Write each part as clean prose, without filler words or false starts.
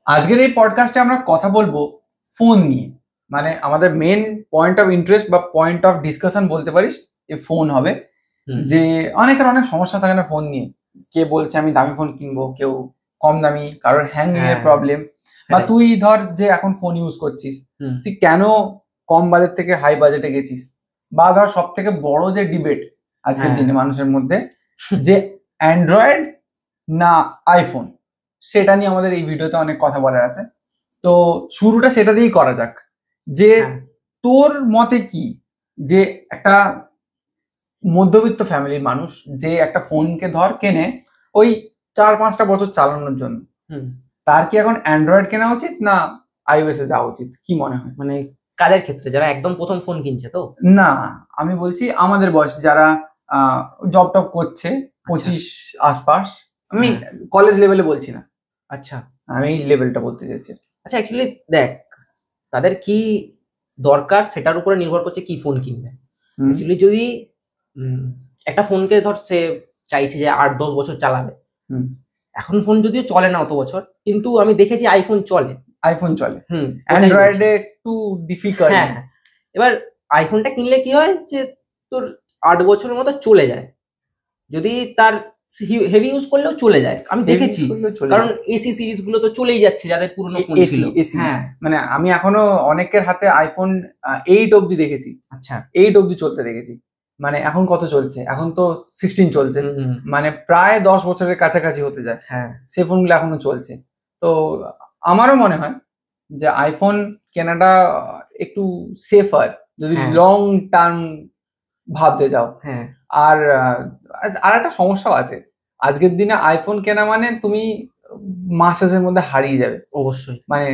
আজকের এই পডকাস্টে আমরা কথা বলবো ফোন নিয়ে। মানে আমাদের মেন পয়েন্ট অফ ইন্টারেস্ট বা পয়েন্ট অফ ডিসকাশন বলতে পারিস এই ফোন হবে। যে অনেকের অনেক সমস্যা থাকে না ফোন নিয়ে। কে বলছে আমি দামি ফোন কিনবো, কেউ কম দামি, কারোর হ্যাঙ্গিং এর প্রবলেম। বা তুই ধর যে এখন ফোন ইউজ করছিস, তুই কেন কম বাজেট থেকে হাই বাজেটে গেছিস। বা ধর সব থেকে বড় যে ডিবেট আজকের দিনে মানুষের মধ্যে, যে অ্যান্ড্রয়েড না আইফোন, সেটা নিয়ে আমাদের এই ভিডিওতে অনেক কথা বলার আছে। তো শুরুটা সেটা দিয়েই করা যাক, যে তোর মতে কি, যে একটা মধ্যবিত্ত ফ্যামিলির মানুষ যে একটা ফোনকে ধর কেনে ওই 4-5টা বছর চালানোর জন্য, তার কি এখন অ্যান্ড্রয়েড কেনা উচিত না আইওএস এ যাওয়া উচিত? কি মনে হয়? মানে কাদের ক্ষেত্রে, যারা একদম প্রথম ফোন কিনছে? তো না, আমি বলছি আমাদের বয়স যারা জব টপ করছে 25 আশপাশ। আমি কলেজ লেভেলে বলছি না, আচ্ছা আমি এই লেভেলটা বলতে চাইছি। আচ্ছা, অ্যাকচুয়ালি দেখ, তাদের কি দরকার সেটার উপরে নির্ভর করছে কি ফোন কিনবে। অ্যাকচুয়ালি যদি একটা ফোনকে ধর সে চাইছে যে 8-10 বছর চালাবে, এখন ফোন যদিও চলে না অত বছর, কিন্তু আমি দেখেছি আইফোন চলে। আইফোন চলে, অ্যান্ড্রয়েডে একটু ডিফিকাল্ট। হ্যাঁ, এবার আইফোনটা কিনলে কি হয় যে তোর 8 বছরের মতো চলে যায়, যদি তার হেভি ইউজ করলেও চলে যায়। আমি দেখেছি, কারণ এসি সিরিজ গুলো তো চলেই যাচ্ছে যাদের পুরনো ফোন ছিল। হ্যাঁ, মানে আমি এখনো অনেকের হাতে আইফোন 8 অব্দি দেখেছি। আচ্ছা, 8 অব্দি চলতে দেখেছি। মানে এখন কত চলছে? এখন তো 16 চলছে, মানে প্রায় 10 বছরের কাছাকাছি হতে যায়। হ্যাঁ, সেই ফোনগুলো এখনো চলছে। তো আমারও মনে হয় যে আইফোন কেনাটা একটু সেফার যদি লং টার্ম ভাবতে যাও। হ্যাঁ, আর একটা সমস্যাও আছে, আজকের দিনে আইফোন কেনা মানে তুমি মাসের মধ্যে হারিয়ে যাবে। অবশ্যই, মানে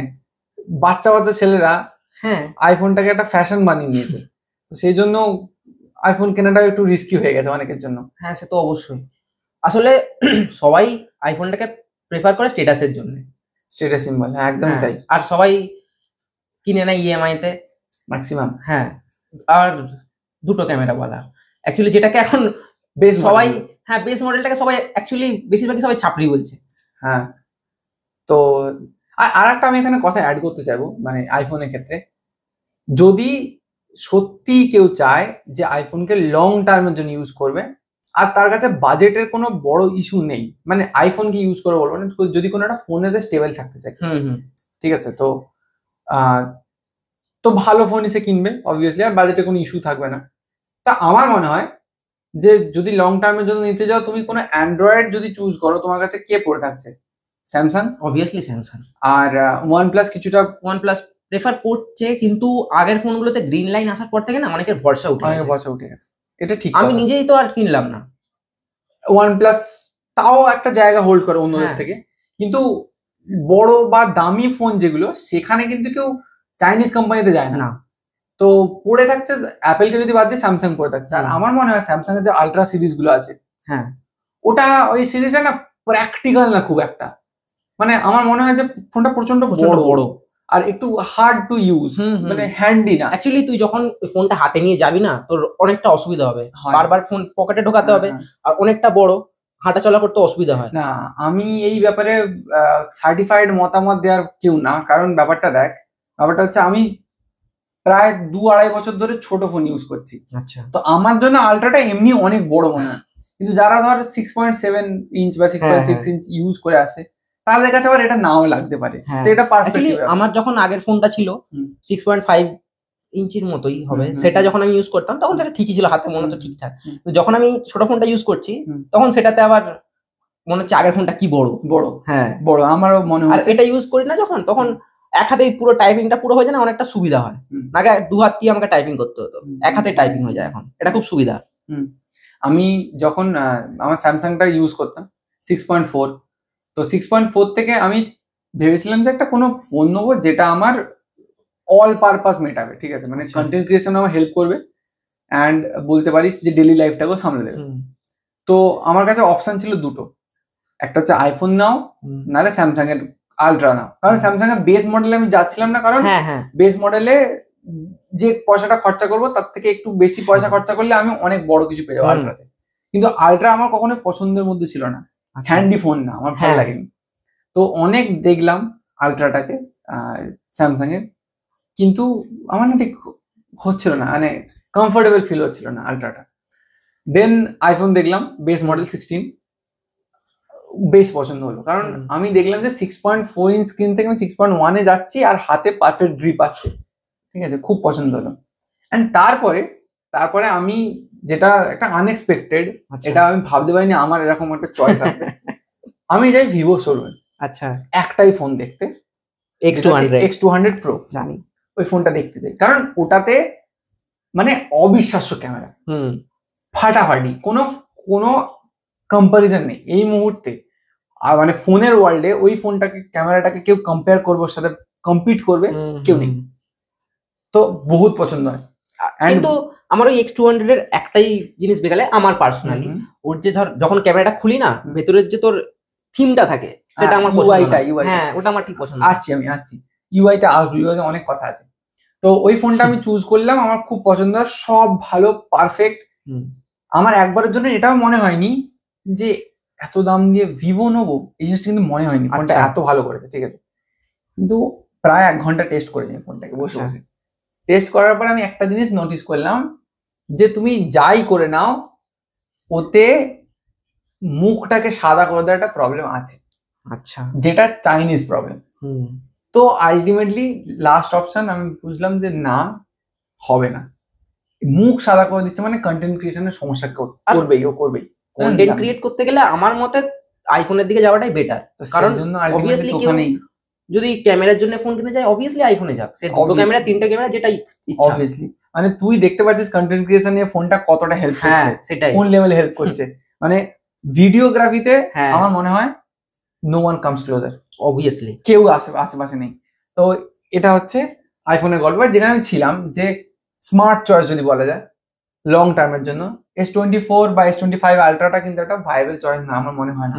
বাচ্চা বাচ্চা ছেলেরা আইফোনটাকে একটা ফ্যাশন বানিয়ে নিয়েছে। তো সেই জন্য আইফোন কেনাটা একটু রিস্কি হয়ে গেছে অনেকের জন্য। হ্যাঁ, সে তো অবশ্যই। আসলে সবাই আইফোনটাকে প্রেফার করে স্ট্যাটাসের জন্য, স্ট্যাটাস সিম্বল। হ্যাঁ, একদম তাই। আর সবাই কিনে না ইএমআই তে ম্যাক্সিমাম। হ্যাঁ, আর দুটো ক্যামেরা বলা অ্যাকচুয়ালি, যেটাকে এখন বেশ সবাই, হ্যাঁ, বেস মডেলটাকে সবাই অ্যাকচুয়ালি বেশিরভাগই সবাই ছাপড়ি বলছে। হ্যাঁ, তো আর একটা আমি এখানে কথা অ্যাড করতে চাইবো, মানে আইফোনের ক্ষেত্রে যদি সত্যি কেউ চায় যে আইফোনকে লং টার্মের জন্য ইউজ করবে, আর তার কাছে বাজেটের কোনো বড় ইস্যু নেই, মানে আইফোনকে ইউজ করে বলবো না, যদি কোনো একটা ফোনে স্টেবল থাকতে চায়, ঠিক আছে, তো তো ভালো ফোনই সে কিনবে অবভিয়াসলি, আর বাজেটে কোনো ইস্যু থাকবে না। তা আমার মনে হয় যে যদি লং টার্মের জন্য নিতে যাও, তুমি কোনো অ্যান্ড্রয়েড যদি চুজ করো, তোমার কাছে কে পড়ে থাকছে? Samsung, obviously Samsung. আর ওয়ানপ্লাস কিছুটা ওয়ানপ্লাস প্রেফার করছে, কিন্তু আগের ফোনগুলোতে গ্রিন লাইন আসার পর থেকে না অনেকের ভরসা উঠে গেছে। এটা ঠিক, আমি নিজেই তো আর কিনলাম না। ওয়ানপ্লাস তাও একটা জায়গা হোল্ড করে অন্যদের থেকে, কিন্তু বড় বা দামি ফোন যেগুলো, সেখানে কিন্তু কেউ চাইনিজ কোম্পানিতে যায় না। তো পড়ে থাকছে অ্যাপেলকে যদি বাদ দিয়ে স্যামসাং পড়ে থাকছে। আর আমার মনে হয় স্যামসাং এর যে আলট্রা সিরিজ গুলো আছে, হ্যাঁ, ওটা ওই সিরিজটা না প্র্যাকটিক্যাল না খুব একটা। মানে আমার মনে হয় যে ফোনটা প্রচন্ড বড় আর একটু হার্ড টু ইউজ, মানে হ্যান্ডি না। অ্যাকচুয়ালি তুই যখন ফোনটা হাতে নিয়ে যাবি না, তোর অনেকটা অসুবিধা হবে, বারবার ফোন পকেটে ঢোকাতে হবে, আর অনেকটা বড়, হাঁটা চলা করতে অসুবিধা হয়। না, আমি এই ব্যাপারে সার্টিফাইড মতামত দেওয়ার কেউ না, কারণ ব্যাপারটা হচ্ছে আমি প্রায় 2-2.5 বছর ধরে ছোট ফোন ইউজ করছি। আচ্ছা, তো আমার জন্য আলট্রাটা এমনি অনেক বড় মনে হয়, কিন্তু যারা ধর 6.7 ইঞ্চ বা 6.6 ইঞ্চ ইউজ করে আসে, তাদের কাছে আবার এটা নাও লাগতে পারে। তো এটা পার্সপেক্টিভ। আমার যখন আগের ফোনটা ছিল 6.5 ইঞ্চির মতোই হবে, সেটা যখন আমি ইউজ করতাম তখন সেটা ঠিকই ছিল, হাতে মনে হতো ঠিকঠাক। যখন আমি ছোট ফোনটা ইউজ করছি, তখন সেটাতে আবার মনে হচ্ছে আগের ফোনটা কি বড়। হ্যাঁ, বড় আমারও মনে হয়। এটা ইউজ করি না যখন, তখন এক হাতেই পুরো টাইপিংটা পুরো হয়ে যায় না, অনেকটা সুবিধা হয়। আগে 2 হাত দিয়ে আমাকে টাইপিং করতে হতো, এক হাতে টাইপিং হয়ে যায় এখন, এটা খুব সুবিধা। আমি যখন আমার স্যামসাংটা ইউজ করতাম 6.4, তো 6.4 থেকে আমি ভেবেছিলাম যে একটা কোনো ফোন নেবো যেটা আমার অল পারপাস মেটাবে, ঠিক আছে, মানে কন্টেন্ট ক্রিয়েশন আমার হেল্প করবে, অ্যান্ড বলতে পারিস যে ডেলি লাইফটাকেও সামলে দেবে। তো আমার কাছে অপশন ছিল দুটো, একটা হচ্ছে আইফোন নাও, নাহলে স্যামসাং এর আলট্রা নাও। কারণ স্যামসাং এর বেস মডেলে আমি যাচ্ছিলাম না, কারণ বেস মডেলে যে পয়সাটা খরচা করবো তার থেকে একটু বেশি পয়সা খরচা করলে আমি অনেক বড় কিছু পেয়ে যাবো আলট্রাতে। কিন্তু আলট্রা আমার কখনো পছন্দের মধ্যে ছিল না, হ্যান্ডি ফোন না, আমার ভালো লাগেনি। তো অনেক দেখলাম, আলট্রাটাকে স্যামসাং এর, কিন্তু আমার না ঠিক হচ্ছিল না, মানে কমফোর্টেবল ফিল হচ্ছিল না আলট্রাটা। দেন আইফোন দেখলাম বেস মডেল 16, বেশ পছন্দ হলো, কারণ আমি দেখলাম যে 6.4 ইঞ্চ স্ক্রিন থেকে আমি 6.1-এ যাচ্ছি আর হাতে পারফেক্ট গ্রিপ আসছে, ঠিক আছে, খুব পছন্দ হলো। অ্যান্ড তারপরে আমি যেটা একটা আনএক্সপেক্টেড, এটা আমি ভাবতে পারিনি আমার এরকম একটা চয়েস আসবে। আমি যাই ভিভো শোরুমে, আচ্ছা, একটাই ফোন দেখতে, X200 Pro, জানি ওই ফোনটা দেখতে চাই, কারণ ওটাতে মানে অবিশ্বাস্য ক্যামেরা, ফাটাফাটি, কোনো কম্পারিজন নেই এই মুহূর্তে। আর মানে ফোনের ওয়ার্ল্ডে ওই ফোনটাকে, ক্যামেরাটাকে কেউ কম্পেয়ার করবে, ওর সাথে কম্পিট করবে কেউ নেই, তো বহুত পছন্দ হয়। কিন্তু আমার ওই X200 এর একটাই জিনিস বেগালে আমার পার্সোনালি, ওর যে ধর যখন ক্যামেরাটা খুলি না, ভেতরের যে তোর থিমটা থাকে সেটা আমার পছন্দ। হ্যাঁ, ওটা আমার ঠিক পছন্দ। আমি আসছি ইউআইতে আসবো, ইউআইতে অনেক কথা আছে। তো ওই ফোনটা আমি চুজ করলাম, আমার খুব পছন্দ, সব ভালো, পারফেক্ট। আমার একবারের জন্য এটাও মনে হয়নি যে এত দাম দিয়ে ভিভো নেবো, এই জিনিসটা কিন্তু মনে হয়নি, ফোনটা এত ভালো করেছে, ঠিক আছে। কিন্তু প্রায় 1 ঘন্টা টেস্ট করেছি ফোনটাকে বসে বসে। টেস্ট করার পর আমি একটা জিনিস নোটিস করলাম, যে তুমি যাই করে নাও ওতে মুখটাকে সাদা করে দেওয়ার একটা প্রবলেম আছে, আচ্ছা, যেটা চাইনিজ প্রবলেম। তো আলটিমেটলি লাস্ট অপশন আমি বুঝলাম যে না, হবে না, মুখ সাদা করে দিচ্ছে মানে কন্টেন্ট ক্রিয়েশনের সমস্যা করবেই। কন্টেন্ট ক্রিয়েট করতে গেলে আমার মতে আইফোনের দিকে যাওয়াটাই বেটার, কারণ অবভিয়াসলি কেউ যদি ক্যামেরার জন্য ফোন কিনতে যায় অবভিয়াসলি আইফোনে যাক, সে দুটো ক্যামেরা, তিনটা ক্যামেরা, যেটা ইচ্ছা। অবভিয়াসলি মানে তুই দেখতে পাচ্ছিস কন্টেন্ট ক্রিয়েশন নিয়ে ফোনটা কতটা হেল্প করছে, সেটাই, কোন লেভেলে হেল্প করছে। মানে ভিডিওগ্রাফিতে আমার মনে হয় no one comes closer, obviously কেউ আশেপাশে নেই। তো এটা হচ্ছে আইফোনের গল্প, যেখানে আমি ছিলাম যে স্মার্ট চয়েস যদি বলা যায় লং টার্মের জন্য। S24 বা S25 আলট্রাটা কিন্তু একটা ভাইবেল চয়েস না, আমার মনে হয় না,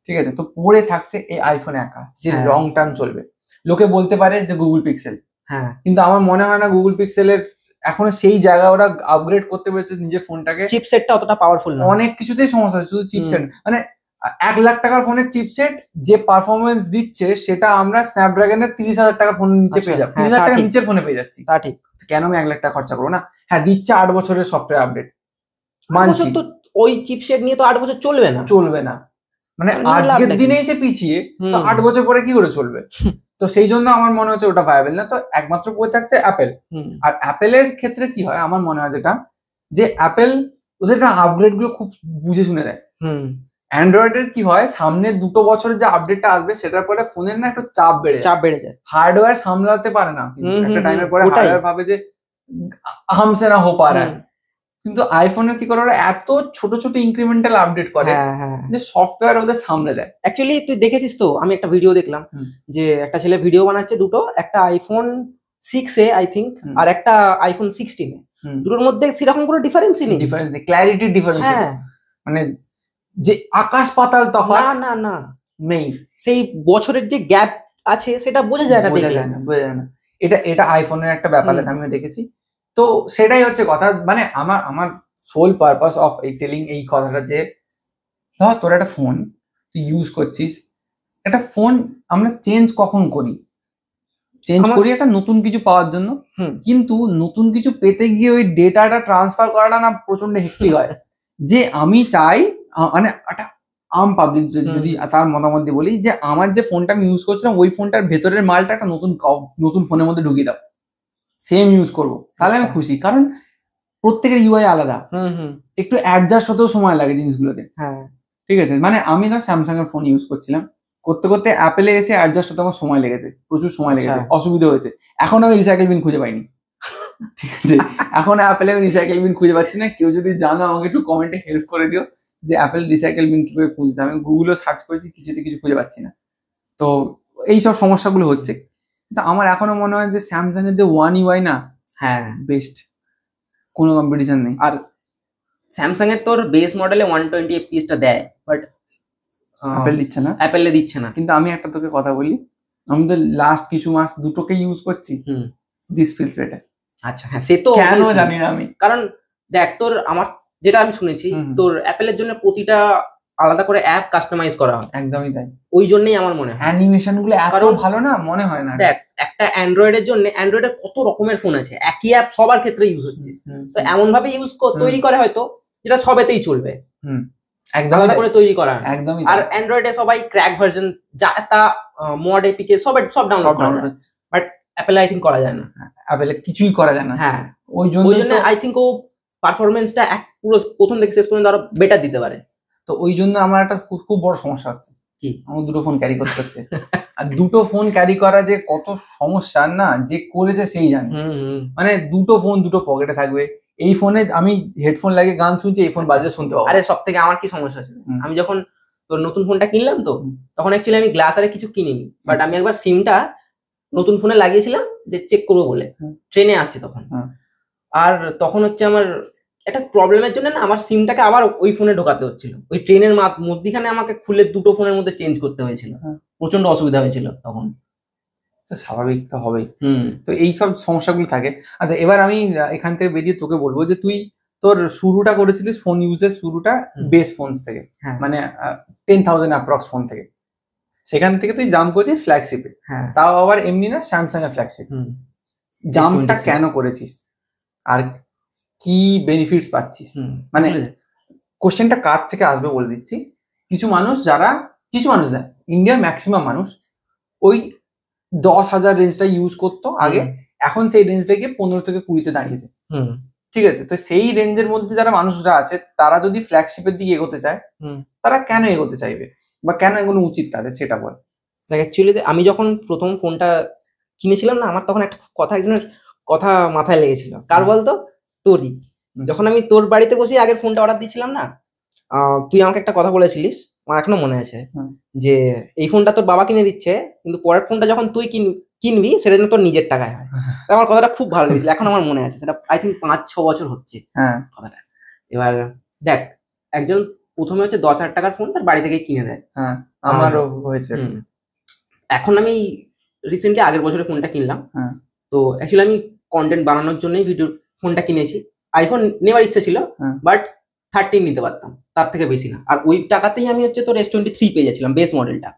ঠিক আছে। তো পড়ে থাকছে এই আইফোন একা, যে লং টার্ম চলবে। লোকে বলতে পারে যে গুগল পিক্সেল, কিন্তু আমার মনে হয় না গুগল পিক্সেলের এখনো সেই জায়গা ওরা আপগ্রেড করতে পেরেছে নিজের ফোনটাকে। চিপসেটটা অতটা পাওয়ারফুল না, অনেক কিছুতেই সমস্যা আছে, শুধু চিপসেট মানে 1 লাখ টাকার ফোনের চিপসেট যে পারফরমেন্স দিচ্ছে সেটা আমরা স্ন্যাপড্রাগনের 30,000 টাকার ফোনের নিচে পেয়ে যাবো, 30,000 টাকার নিচের ফোনে পেয়ে যাচ্ছি। তা ঠিক, কেন আমি 1 লাখ টাকা খরচা করবো না? হ্যাঁ, দিচ্ছে 8 বছরের সফটওয়্যার আপডেট, মানছি, তো ওই চিপসেট নিয়ে তো 8 বছর চলবে না, মানে আজকের দিনে এসে পিছিয়ে, তো 8 বছর পরে কি করে চলবে? তো সেই জন্য আমার মনে হচ্ছে ওটা ভায়াবল না। তো একমাত্র পড়ে থাকছে অ্যাপেল। আর অ্যাপেলের ক্ষেত্রে কি হয় আমার মনে হয় যেটা, যে অ্যাপেল ওদের আপগ্রেড গুলো খুব বুঝে শুনে দেয়। অ্যান্ড্রয়েডের কি হয়, সামনে 2 বছরের যে আপডেটটা আসবে সেটার পরে ফোনের না একটু চাপ বেড়ে যায়, হার্ডওয়্যার সামলাতে পারে না, একটা টাইমের পরে হার্ডওয়্যার ভাবে যে হামসে না হো পা রা। কিন্তু আইফোনের কি করে, ওরা এত ছোট ছোট ইনক্রিমেন্টাল আপডেট করে যে সফটওয়্যার ওদের সামলে দেয়। অ্যাকচুয়ালি তুই দেখেছিস তো, আমি একটা ভিডিও দেখলাম যে একটা ছেলে ভিডিও বানাচ্ছে দুটো, একটা আইফোন 6 আই থিঙ্ক আর একটা আইফোন 16 দুটোর মধ্যে সেরকম কোনো ডিফারেন্স নেই, ক্ল্যারিটি ডিফারেন্স, মানে যে আকাশ পাতাল তফাৎ না নেই, সেই বছরের যে গ্যাপ আছে সেটা বোঝা যায় না। এটা আইফোনের একটা ব্যাপার আছে, আমিও দেখেছি। তো সেটাই হচ্ছে কথা, মানে আমার সোল পারপাস অফ এই টেলিং এই কথাটা যে ধর তোর একটা ফোন তুই ইউজ করছিস, একটা ফোন আমরা চেঞ্জ কখন করি একটা নতুন কিছু পাওয়ার জন্য, কিন্তু নতুন কিছু পেতে গিয়ে ওই ডেটাটা ট্রান্সফার করাটা না প্রচন্ড হেক্টিক হয়। যে আমি চাই, মানে একটা পাবলিক যদি তার মতামত দিয়ে বলি, যে আমার যে ফোনটা আমি ইউজ করছিলাম ওই ফোনটার ভেতরের মালটা একটা নতুন ফোনের মধ্যে ঢুকিয়ে দাও, সেম ইউজ করবো, তাহলে আমি খুশি। কারণ প্রত্যেকের ইউআই আলাদা, একটু অ্যাডজাস্ট হতেও সময় লাগে জিনিসগুলোতে, ঠিক আছে। মানে আমি তো স্যামসাং এর ফোন ইউজ করছিলাম, করতে করতে অ্যাপেলে এসে অ্যাডজাস্ট হতে আমার সময় লেগেছে, প্রচুর সময় লেগেছে, অসুবিধা হয়েছে। এখন আমি রিসাইকেল বিন খুঁজে পাইনি, ঠিক আছে। এখন অ্যাপেলে আমি রিসাইকেল বিন খুঁজে পাচ্ছি না। কেউ যদি জানো আমাকে একটু কমেন্টে হেল্প করে দিও যে অ্যাপেল রিসাইকেল বিন কিভাবে খুঁজতে। আমি গুগলও সার্চ করেছি, কিছুতে কিছু খুঁজে পাচ্ছি না। তো এইসব সমস্যাগুলো হচ্ছে। কিন্তু আমার এখনো মনে হয় যে স্যামসাং এর যে ওয়ান ইউআই না, বেস্ট, কোনো কম্পিটিশন নেই। আর স্যামসাং এর তোর বেস মডেলে 120 fps টা দেয়, বাট অ্যাপেলে দিচ্ছে না। কিন্তু আমি একটা তোকে কথা বলি, আমি তো লাস্ট কিছু মাস দুটোকে ইউজ করছি, দিস ফিলস বেটার। আচ্ছা, হ্যাঁ, সে তো কেন জানি না আমি, কারণ দেখ তোর, আমার যেটা আমি শুনেছি তোর অ্যাপেলের জন্য প্রতিটা আলাদা করে অ্যাপ কাস্টমাইজ করা হয়, একদমই তাই। ওই জন্যই আমার মনে হয় অ্যানিমেশন গুলো এত কারণ ভালো না, মনে হয় না। দেখ একটা অ্যান্ড্রয়েডের জন্য, অ্যান্ড্রয়েডের কত রকমের ফোন আছে, একই অ্যাপ সবার ক্ষেত্রে ইউজ হচ্ছে, তো এমন ভাবে তৈরি করে হয়তো যেটা সবেতেই চলবে, আলাদা করে তৈরি করা। একদমই। আর অ্যান্ড্রয়েডে সবাই ক্র্যাক ভার্সন যা তা মড এপিকে সব ডাউনলোড হচ্ছে, বাট অ্যাপেলে আই থিঙ্ক করা যায় না, অ্যাপেলে কিছুই করা যায় না। হ্যাঁ, ওই জন্য আই থিঙ্ক ও পারফরমেন্সটা পুরো প্রথম থেকে শেষ পর্যন্ত আরো বেটার দিতে পারে। তো ওই জন্য আমার একটা খুব বড় সমস্যা হচ্ছে, কি আমার দুটো ফোন ক্যারি করতে হচ্ছে। আর দুটো ফোন ক্যারি করা যে কত সমস্যা না, যে করেছে সেই জানে। মানে দুটো ফোন দুটো পকেটে থাকবে, এই ফোনে আমি হেডফোন লাগিয়ে গান শুনছি, এই ফোন বাজে শুনতে পাবো। আরে সব থেকে আমার কি সমস্যা ছিল, আমি যখন তোর নতুন ফোনটা কিনলাম তো তখন অ্যাকচুয়ালি আমি গ্লাস আরে কিছু কিনিনি, বাট আমি একবার সিমটা নতুন ফোনে লাগিয়েছিলাম যে চেক করবো বলে, ট্রেনে আসছি তখন। আর তখন হচ্ছে আমার একটা প্রবলেমের জন্য না আমার সিমটাকে আবার ওই ফোনে ঢোকাতে হচ্ছিল, ওই ট্রেনের মধ্যখানে আমাকে খুলে দুটো ফোনের মধ্যে চেঞ্জ করতে হয়েছিল, প্রচন্ড অসুবিধা হয়েছিল তখন। তো স্বাভাবিক তো হবেই। তো এই সব সমস্যাগুলো থাকে। আচ্ছা, এবার আমি এখান থেকে বেরিয়ে তোকে বলবো যে তুই তোর শুরুটা করেছিলিস ফোন ইউজের শুরুটা বেস ফোন থেকে, মানে 10,000 অ্যাপ্রক্স ফোন থেকে, সেখান থেকে তুই জাম্প করেছিস ফ্ল্যাগশিপে, তাও আবার এমনি না, স্যামসাং এর ফ্ল্যাগশিপ। জাম্পটা কেন করেছিস আর কি বেনিফিটস পাচ্ছিস? মানে কোশ্চেনটা কার থেকে আসবে বলে দিচ্ছি। কিছু মানুষ দেয়, ইন্ডিয়ার ম্যাক্সিমাম মানুষ ওই 10,000 রেঞ্জটা ইউজ করতো আগে, এখন সেই রেঞ্জটা গিয়ে 15 থেকে 20-তে দাঁড়িয়েছে। ঠিক আছে, তো সেই রেঞ্জের মধ্যে যারা মানুষরা আছে তারা যদি ফ্ল্যাগশিপের দিকে এগোতে চায়, তারা কেন এগোতে চাইবে বা কেন এগোনো উচিত তাদের, সেটা বল। অ্যাকচুয়ালি আমি যখন প্রথম ফোনটা কিনেছিলাম না, আমার তখন একটা একজনের কথা মাথায় লেগেছিল। কার বলতো? তোরই। যখন আমি তোর বাড়িতে বসে আগের ফোনটা অর্ডার দিয়েছিলাম না, তুই আমাকে একটা কথা বলেছিলিস, আমার এখনো মনে আছে, যে এই ফোনটা তোর বাবা কিনে দিচ্ছে, কিন্তু পরের ফোনটা যখন তুই কিনবি সেটা যেন তোর নিজের টাকায় হয়। আমার কথাটা খুব ভালো লেগেছিল, এখন আমার মনে আছে, সেটা আই থিঙ্ক 5-6 বছর হচ্ছে কথাটা। এবার দেখ, একজন প্রথমে হচ্ছে 10,000 টাকার ফোন তার বাড়ি থেকে কিনে দেয়, আমারও হয়েছে। এখন আমি রিসেন্টলি আগের বছরে ফোনটা কিনলাম, তো অ্যাকচুয়ালি আমি কন্টেন্ট বানানোর জন্যই ফোনটা কিনেছি। আইফোন নেওয়ার ইচ্ছা ছিল, বাট 13 নিতে পারতাম, তার থেকে বেশি না। আর ওই টাকাতেই আমি হচ্ছে তোর S23 পেয়ে যাচ্ছিলাম, বেস মডেলটা।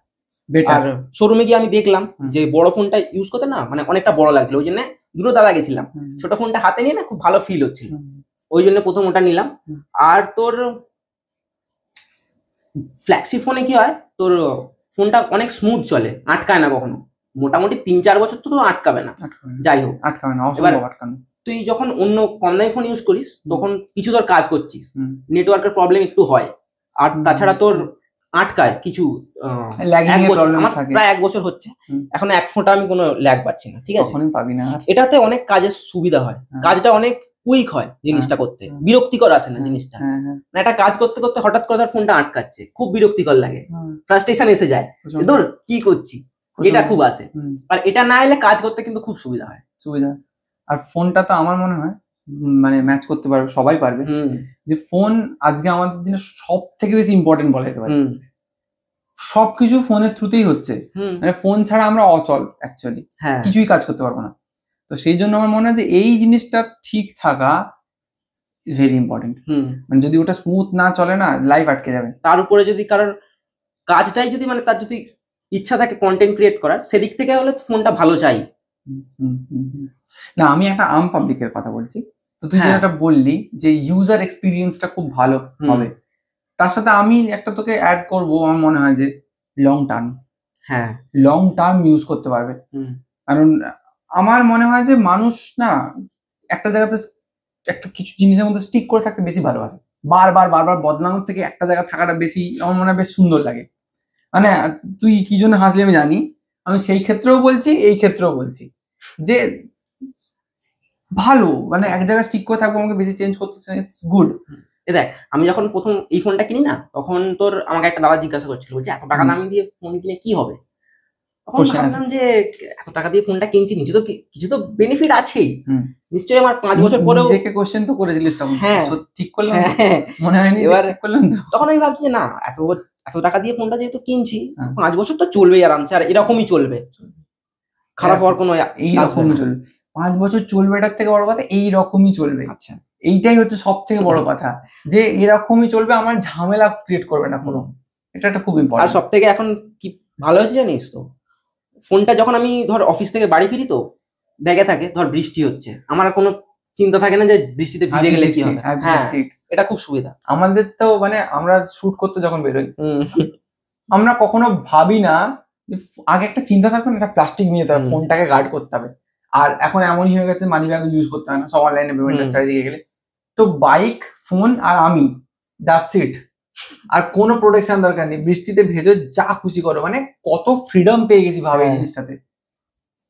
আর শোরুমে গিয়ে আমি দেখলাম যে বড় ফোনটা ইউজ করতে না মানে অনেকটা বড় লাগছিল, ওই জন্য দুটো দাদা গেছিলাম, ছোট ফোনটা হাতে নিয়ে না খুব ভালো ফিল হচ্ছিল, ওই জন্য প্রথম ওটা নিলাম। আর তোর ফ্ল্যাগশিপ ফোনে কি হয়, তোর ফোনটা অনেক স্মুথ চলে, আটকায় না কখনো, মোটামুটি 3-4 বছর তো আটকাবে না, যাই হোক আটকাবে না। তুই যখন অন্য কম দামি ফোন ইউজ করিস তখন কিছু তোর কাজ করছিস, নেটওয়ার্কের প্রবলেম একটু হয়, আর তাছাড়া তোর আটকায় কিছু। প্রায় 1 বছর হচ্ছে এখন এক ফোনটা আমি কোনো ল্যাগ পাচ্ছি না, ঠিক আছে, পাবি না। এটাতে অনেক কাজের সুবিধা হয়, কাজটা অনেক কুইক হয়, জিনিসটা করতে বিরক্তিকর আসে না জিনিসটা। একটা কাজ করতে করতে হঠাৎ করে তার ফোনটা আটকাচ্ছে, খুব বিরক্তিকর লাগে, ফ্রাস্ট্রেশন এসে যায়, ধর কি করছি, এটা খুব আসে। আর এটা না এলে কাজ করতে কিন্তু খুব সুবিধা হয়। আর ফোনটা তো আমার মনে হয় মানে ম্যাচ করতে পারবে, সবাই পারবে, যে ফোন আজকে আমাদের দিনে সব থেকে বেশি ইম্পর্টেন্ট বলা যেতে পারে। সবকিছু ফোনের থ্রুতেই হচ্ছে, মানে ফোন ছাড়া আমরা অচল, অ্যাকচুয়ালি কিছুই কাজ করতে পারবো না। তো সেই জন্য আমার মনে হয় যে এই জিনিসটা ঠিক থাকা ইজ ভেরি ইম্পর্টেন্ট। মানে যদি ওটা স্মুথ না চলে না, লাইফ আটকে যাবে। তার উপরে যদি কারোর কাজটাই যদি মানে তার যদি ইচ্ছা থাকে কন্টেন্ট ক্রিয়েট করার, সেদিক থেকে হলে ফোনটা ভালো চাই না। আমি একটা আম পাবলিকের কথা বলছি, তো তুই যেটা বললি যে ইউজার এক্সপিরিয়েন্সটা খুব ভালো হবে, তার সাথে আমি একটা তোকে অ্যাড করবো, আমার মনে হয় যে লং টার্ম ইউজ করতে পারবে। কারণ আমার মনে হয় যে মানুষ না একটা জায়গাতে একটা কিছু জিনিসের মধ্যে স্টিক করে থাকতে বেশি ভালোবাসে, বারবার বদলানোর থেকে একটা জায়গা থাকাটা বেশি আমার মনে হয় বেশ সুন্দর লাগে। মানে তুই কি জন্য হাসলি আমি জানি, আমি সেই ক্ষেত্রেও বলছি, এই ক্ষেত্রেও বলছি যে ভালো, মানে এক জায়গায় স্টিক করে থাকবো, আমাকে বেশি চেঞ্জ করতে চাই, ইটস গুড। দেখ, আমি যখন প্রথম এই ফোনটা কিনি না, তখন তোর আমাকে একটা দাদা জিজ্ঞাসা করছিল, বলছে এত টাকা দামি দিয়ে ফোন কিনে কি হবে? তখন ভাবলাম যে এত টাকা দিয়ে ফোনটা কিনছি, কিছু তো বেনিফিট আছেই নিশ্চয়ই। আমার 5 বছর পরেও নিজেকে কোশ্চেন তো করেছিলিস তখন, ঠিক করলাম মনে হয়নি? এবার ঠিক করলাম তো। তখন আমি ভাবছি না, এত টাকা দিয়ে ফোনটা যেহেতু কিনছি, 5 বছর তো চলবেই আরামসে, আর এরকমই চলবে, খারাপ হওয়ার কোনো এইরকমই চলবে, 5 বছর চলবে, এটার থেকে বড় কথা এইরকমই চলবে। আচ্ছা, এইটাই হচ্ছে সব থেকে বড় কথা, যে এরকমই চলবে, আমার ঝামেলা ক্রিয়েট করবে না কোনো। এটা একটা খুব আর ইম্পর্টেন্ট। সব থেকে এখন কি ভালো হয়েছে জানিস তো, ফোনটা যখন আমি ধর অফিস থেকে বাড়ি ফিরি তো ব্যাগে থাকে, ধর বৃষ্টি হচ্ছে, আমার আর কোনো চিন্তা থাকে না যে বৃষ্টিতে ভিজে গেলে কি হবে। হ্যাঁ, এটা খুব সুবিধা। আমাদের তো মানে আমরা শুট করতে যখন বেরোই, আমরা কখনো ভাবি না যে আগে একটা চিন্তা থাকতো না, একটা প্লাস্টিক নিয়ে যেতে হবে, ফোনটাকে গার্ড করতে হবে। আর এখন এমনই হয়ে গেছে মানি ব্যাগ ইউজ করতে হয় না, সব অনলাইনে পেমেন্টের চারিদিকে গেলে। তো বাইক, ফোন আর আমি, দ্যাটস ইট। আর কোনো প্রোটেকশন দরকার নেই, বৃষ্টিতে ভেজে যা খুশি করো, মানে কত ফ্রিডম পেয়ে গেছি ভাবে এই জিনিসটাতে।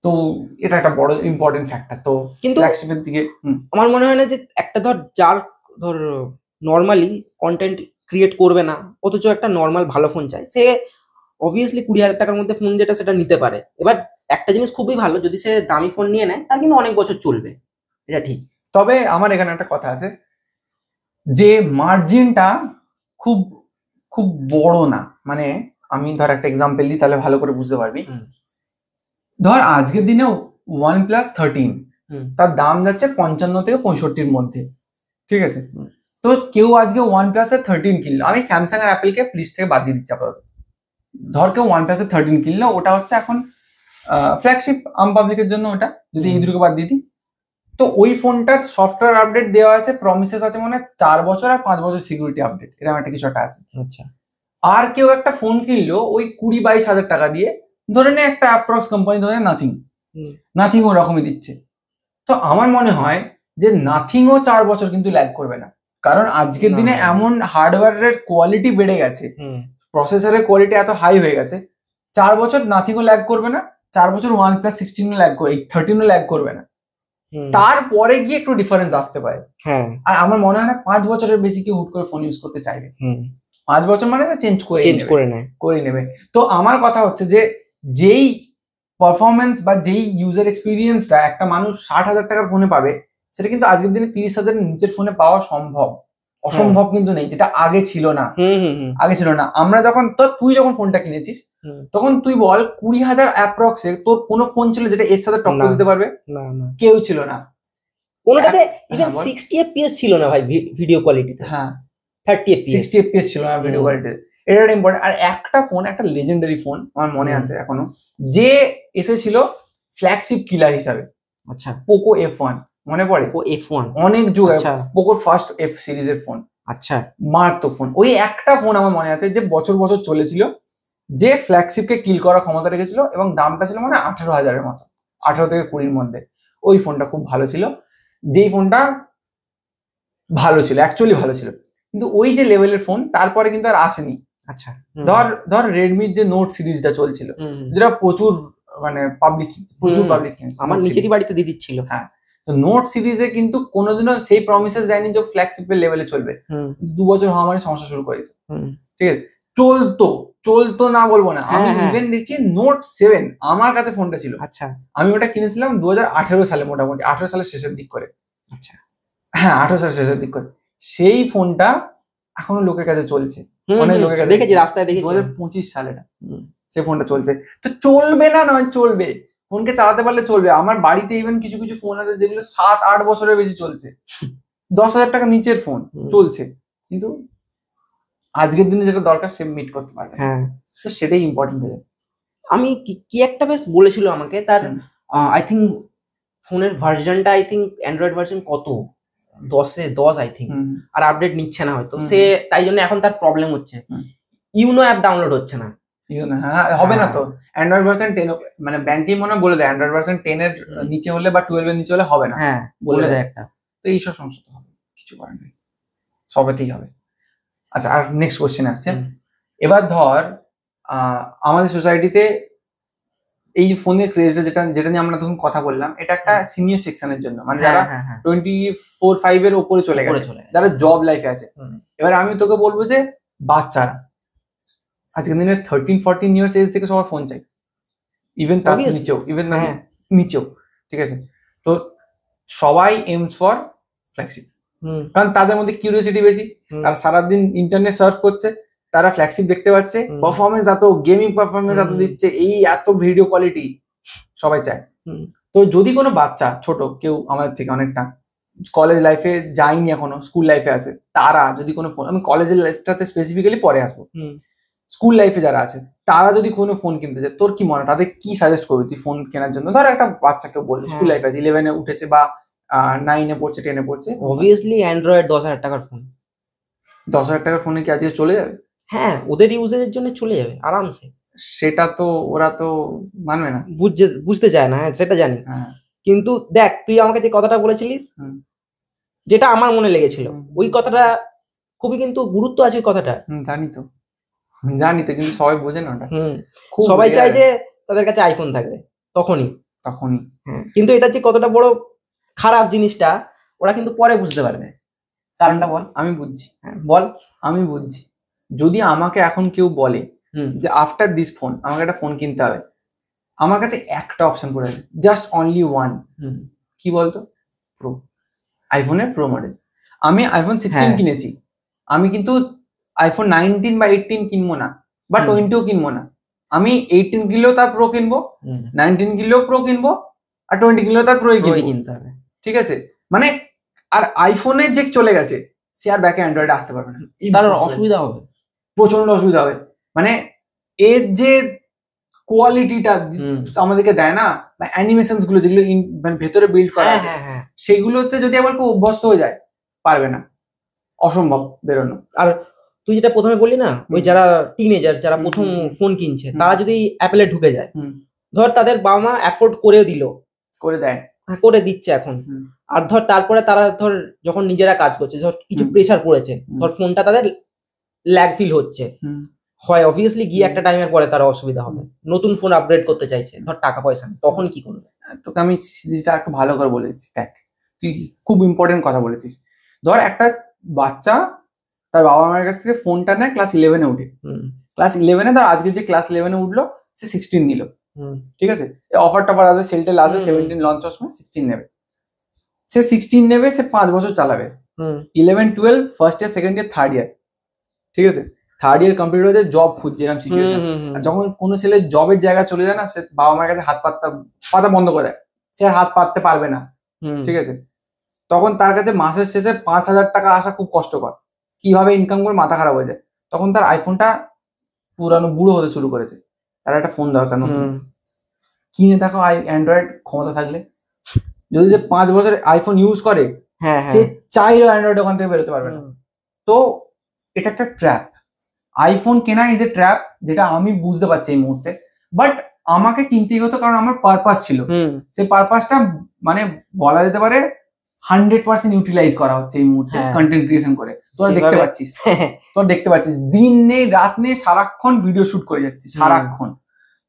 তো এটা একটা বড় ইম্পর্টেন্ট ফ্যাক্টর। তো কিন্তু ফ্ল্যাগশিপের দিকে আমার মনে হয় না যে একটা যার নর্মালি কন্টেন্ট ক্রিয়েট করবে না, অথচ একটা নর্মাল ভালো ফোন চাই, সে অবভিয়াসলি 20,000 টাকার মধ্যে ফোন যেটা সেটা নিতে পারে। এবার একটা জিনিস খুবই ভালো, যদি সে দামি ফোন নিয়ে নেয় তার কিন্তু অনেক বছর চলবে, এটা ঠিক। তবে আমার এখানে একটা কথা আছে, যে মার্জিনটা খুব খুব বড় না। মানে আমি ধর একটা এক্সাম্পল দিই, তাহলে ভালো করে বুঝতে পারবি। ধর আজকের দিনে OnePlus 13 তার দাম যাচ্ছে 55 থেকে 65-র মধ্যে, ঠিক আছে? তো কেউ আজকে OnePlus 13 কিনলো, আমি স্যামসাং আর অ্যাপেলকে প্লিজ থেকে বাদ দিয়ে দিচ্ছি আপাতত। ধর কেউ OnePlus 13 কিনলো, ওটা হচ্ছে এখন ফ্ল্যাগশিপ আম পাবলিকের জন্য, ওটা যদি এই দুটোকে বাদ দিয়ে দিই, তো ওই ফোনটার সফটওয়্যার আপডেট দেওয়া আছে, প্রমিসেস আছে মানে 4 বছর আর 5 বছর সিকিউরিটি আপডেট, এরকম একটা কিছু একটা আছে। আচ্ছা। আর কেউ একটা ফোন কিনলো ওই 20-22 হাজার টাকা দিয়ে, ধরে নে একটা অ্যাপ্রক্স কোম্পানি, ধরে নাথিং ওরকমই দিচ্ছে। তো আমার মনে হয় যে নাথিংও 4 বছর কিন্তু ল্যাগ করবে না, কারণ আজকের দিনে এমন হার্ডওয়্যারের কোয়ালিটি বেড়ে গেছে, প্রসেসরের কোয়ালিটি এত হাই হয়ে গেছে, 4 বছর নাথিংও ল্যাগ করবে না, 4 বছর OnePlus 16 ল্যাগ করবে, 13ও ল্যাগ করবে না, তারপরে গিয়ে একটু ডিফারেন্স আসতে পারে। আর আমার মনে হয় না 5 বছরের বেশি কেউ হুট করে ফোন ইউজ করতে চাইবে। 5 বছর মানে চেঞ্জ করে নেবে। তো আমার কথা হচ্ছে যে যেই পারফরমেন্স বা যেই ইউজার এক্সপিরিয়েন্সটা একটা মানুষ 60,000 টাকার ফোনে পাবে, সেটা কিন্তু আজকের দিনে 30,000-এর নিচের ফোনে পাওয়া সম্ভব। অসম্ভব কিন্তু নেই, যেটা আগে ছিল না। আমরা যখন তুই যখন ফোনটা কিনেছিস, তখন তুই বল 20,000 অ্যাপ্রক্সে তোর কোনো ফোন ছিল যেটা এর সাথে টক্কর দিতে পারবে? কেউ ছিল না। কোনটাতে ইভেন 60 fps ছিল না ভাই ভিডিও কোয়ালিটিতে। হ্যাঁ, 30 fps 60 fps ছিল না ভিডিও কোয়ালিটিতে। এটা একটা ইম্পর্টেন্ট। আর একটা ফোন, একটা লেজেন্ডারি ফোন আমার মনে আছে এখনো, যে এসেছিল ফ্ল্যাগশিপ কিলার হিসাবে। আচ্ছা, পোকো F1 মনে পড়ে? পোকো F1 অনেক যুগ, পোকোর ফার্স্ট F সিরিজের ফোন। আচ্ছা, মারাত্মক ফোন। ওই একটা ফোন আমার মনে আছে যে বছর বছর চলেছিল, যে ফ্ল্যাগশিপকে কিল করার ক্ষমতা রেখেছিল, এবং দামটা ছিল মানে 18,000-এর মতো, 18 থেকে 20-র মধ্যে। ওই ফোনটা খুব ভালো ছিল, যেই ফোনটা ভালো ছিল, অ্যাকচুয়ালি ভালো ছিল, কিন্তু ওই যে লেভেলের ফোন তারপরে কিন্তু আর আসেনি। আচ্ছা, ধর রেডমির যে নোট সিরিজটা চলছিল, যেটা প্রচুর মানে পাবলিক কিনছে, আমার নিচেরই বাড়িতে দিদি ছিল। হ্যাঁ, তো নোট সিরিজে কিন্তু কোনোদিনও সেই প্রমিসেস দেয়নি যে ফ্ল্যাগশিপের লেভেলে চলবে। 2 বছর হওয়া মানে সমস্যা শুরু করে দিত। ঠিক আছে, চলতো না বলবো না, আমি ইভেন দেখছি নোট 7 আমার কাছে ফোনটা ছিল। আচ্ছা, আমি ওটা কিনেছিলাম 2018 সালে, মোটামুটি 18 সালের শেষের দিক করে। আচ্ছা, হ্যাঁ 18 সালের শেষের দিক করে। সেই ফোনটা এখনো লোকের কাছে চলছে, অনেক লোকের কাছে দেখেছি, রাস্তায় দেখেছি। 2025 সালে সেই ফোনটা চলছে। তো চলবে না নয়, চলবে, ফোনকে চালাতে পারলে চলবে। আমার বাড়িতে ইভেন কিছু কিছু ফোন আছে যেগুলো 7-8 বছরের বেশি চলছে, 10,000 টাকা নিচের ফোন চলছে, কিন্তু আজকের দিনে যেটা দরকার সে মিট করতে পারবে। হ্যাঁ, তো সেটাই ইম্পর্টেন্ট হয়ে যায়। আমি কি একটা বেশ বলেছিল আমাকে, তার আই থিঙ্ক ফোনের ভার্সনটা, আই থিঙ্ক অ্যান্ড্রয়েড ভার্সন কত 10 আই থিঙ্ক, আর আপডেট নিচ্ছে না হয়তো সে, তাই জন্য এখন তার প্রবলেম হচ্ছে, ইউনো অ্যাপ ডাউনলোড হচ্ছে না। হ্যাঁ, হবে না তো। অ্যান্ড্রয়েড ভার্সন 10, মানে ব্যাংকেই মনে বলে দেয় অ্যান্ড্রয়েড ভার্সন 10 এর নিচে হলে বা 12 এর নিচে হলে হবে না। হ্যাঁ, বলে দেয় একটা। তো এইসব সমস্যা তো হবে, কিছু করার নেই, সবেতেই হবে। আচ্ছা, আর নেক্সট কোশ্চেন আসছে। এবার ধর আমাদের সোসাইটিতে এই যে ফোনের ক্রেজটা, যেটা নিয়ে আমরা তখন কথা বললাম, এটা একটা সিনিয়র সেকশনের জন্য, মানে যারা 24-25 এর উপরে চলে গেছে, যারা জব লাইফে আছে। এবার আমি তোকে বলবো যে বাচ্চারা আজকের দিনে 13-14 ইয়ার্স এজ থেকে সবার ফোন চাই, ইভেন তার নিচেও, ঠিক আছে? তো সবাই এইমস ফর ফ্ল্যাগশিপ, কারণ তাদের মধ্যে কিউরিওসিটি বেশি, তারা সারাদিন ইন্টারনেট সার্চ করছে, তারা ফ্ল্যাগশিপ দেখতে পাচ্ছে, পারফরমেন্স এত, গেমিং পারফরমেন্স এত দিচ্ছে, এই এত ভিডিও কোয়ালিটি সবাই চায়। তো যদি কোনো বাচ্চা ছোট কেউ আমাদের থেকে অনেকটা কলেজ লাইফে যায়নি এখনো, স্কুল লাইফে আছে, তারা যদি কোনো ফোন, আমি কলেজের লাইফটাতে স্পেসিফিক্যালি পরে আসবো, স্কুল লাইফে যারা আছে তারা যদি কোনো ফোন কিনতে চায়, তোর কি মনে হয় তাদের কি সাজেস্ট করবি তুই ফোন কেনার জন্য? ধর একটা বাচ্চাকে বললো স্কুল লাইফে আছে, 11-এ উঠেছে বা 9-এ পড়ছে, 10-এ পড়ছে, অবভিয়াসলি অ্যান্ড্রয়েড 10,000 টাকার ফোন। 10,000 টাকার ফোনে কি আজকে চলে যাবে? হ্যাঁ, ওদের ইউজের জন্য চলে যাবে আরামসে। সেটা তো ওরা তো মানবে না, বুঝতে চায় না, হ্যাঁ সেটা জানি। কিন্তু দেখ, তুই আমাকে যে কথাটা বলেছিলিস, যেটা আমার মনে লেগেছিল, ওই কথাটা খুবই কিন্তু গুরুত্ব আছে ওই কথাটা। জানি তো কিন্তু সবাই বোঝে না ওটা। সবাই চায় যে তাদের কাছে আইফোন থাকবে তখনই। হ্যাঁ, কিন্তু এটা যে কতটা বড় খারাপ জিনিসটা ওরা কিন্তু পরে বুঝতে পারবে। কারণটা বল। আমি বুঝছি। হ্যাঁ বল। আমি বুঝছি, যদি আমাকে এখন কেউ বলে যে আফটার দিস ফোন আমাকে একটা ফোন কিনতে হবে, আমার কাছে একটা অপশন পড়ে আছে, জাস্ট অনলি ওয়ান। কি বলতো? প্রো, আইফোনের প্রো মডেল। আমি আইফোন 16 কিনেছি, আমি কিন্তু আইফোন 19 বা 18 কিনবো না, বা 20ও কিনবো না। আমি 18 কিনলেও তার প্রো কিনবো, 19 কিনলেও প্রো কিনবো, আর 20 কিনলেও তার প্রোই কিনতে হবে। ঠিক আছে, মানে আর আইফোনের যে চলে গেছে সে আর ব্যাকে অ্যান্ড্রয়েড আসতে পারবে না, তার অসুবিধা হবে, প্রচন্ড অসুবিধা হবে। মানে এর যে কোয়ালিটিটা আমাদেরকে দেয় না, বা অ্যানিমেশনস গুলো যেগুলো মানে ভেতরে বিল্ড করা আছে, সেগুলোতে যদি আবার কেউ অভ্যস্ত হয়ে যায়, পারবে না, অসম্ভব বেরোনো। আর তুই যেটা প্রথমে বললি না, ওই যারা টিনেজার, যারা প্রথম ফোন কিনছে, তারা যদি অ্যাপেলে ঢুকে যায়, ধর তাদের বাবা মা অ্যাফোর্ড করে দিল, করে দিচ্ছে এখন, আর ধর তারপরে তারা ধর যখন নিজেরা কাজ করছে, ধর কিছু প্রেসার পড়েছে, ধর ফোনটা তাদের ল্যাগ ফিল হচ্ছে, হয় অবভিয়াসলি গিয়ে একটা টাইমের পরে তারা অসুবিধা হবে, নতুন ফোন আপগ্রেড করতে চাইছে, ধর টাকা পয়সা, তখন কি করবে? তোকে আমি জিনিসটা একটু ভালো করে বলে দিচ্ছি। দেখ, তুই খুব ইম্পর্টেন্ট কথা বলেছিস। ধর একটা বাচ্চা তার বাবা মায়ের কাছ থেকে ফোনটা নেয় ক্লাস 11-এ উঠে, ক্লাস 11-এ ধর আজকে যে ক্লাস 11-এ উঠলো, সে 16 নিল, ঠিক আছে, অফার টফার আসবে, সেল টেল আসবে, 17 লঞ্চ হওয়ার সময় 16 নেবে, সে 16 নেবে, সে 5 বছর চালাবে, 11-12 first year, second year, third year, ঠিক আছে, থার্ড ইয়ার কমপ্লিট হয়ে যায়, জব খুঁজছে, এরকম সিচুয়েশন। আর যখন কোনো ছেলে জবের জায়গা চলে যায় না, সে বাবা মায়ের কাছে হাত পাতা বন্ধ করে দেয়, সে আর হাত পাততে পারবে না, ঠিক আছে, তখন তার কাছে মাসের শেষে 5,000 টাকা আসা খুব কষ্টকর, কিভাবে ইনকাম করে মাথা খারাপ হয়ে যায়। তখন তার আইফোনটা পুরানো বুড়ো হতে শুরু করেছে, তার একটা ফোন দরকার নতুন, কিনে দেখো অ্যান্ড্রয়েড ক্ষমতা থাকলে, যদি সে 5 বছর আইফোন ইউজ করে, সে চাইলেও অ্যান্ড্রয়েড ওখান থেকে বেরোতে পারবে না। তো এটা একটা ট্র্যাপ, আইফোন কেনা ইজ এ ট্র্যাপ, যেটা আমি বুঝতে পারছি এই মুহূর্তে, বাট আমাকে কিনতেই হতো কারণ আমার পারপাস ছিল, সেই পারপাসটা মানে বলা যেতে পারে 100% ইউটিলাইজ করা হচ্ছে এই মুহূর্তে কন্টেন্ট ক্রিয়েশন করে। তোরা দেখতে পাচ্ছিস দিন নেই রাত নেই, সারাক্ষণ ভিডিও শুট করে যাচ্ছি সারাক্ষণ,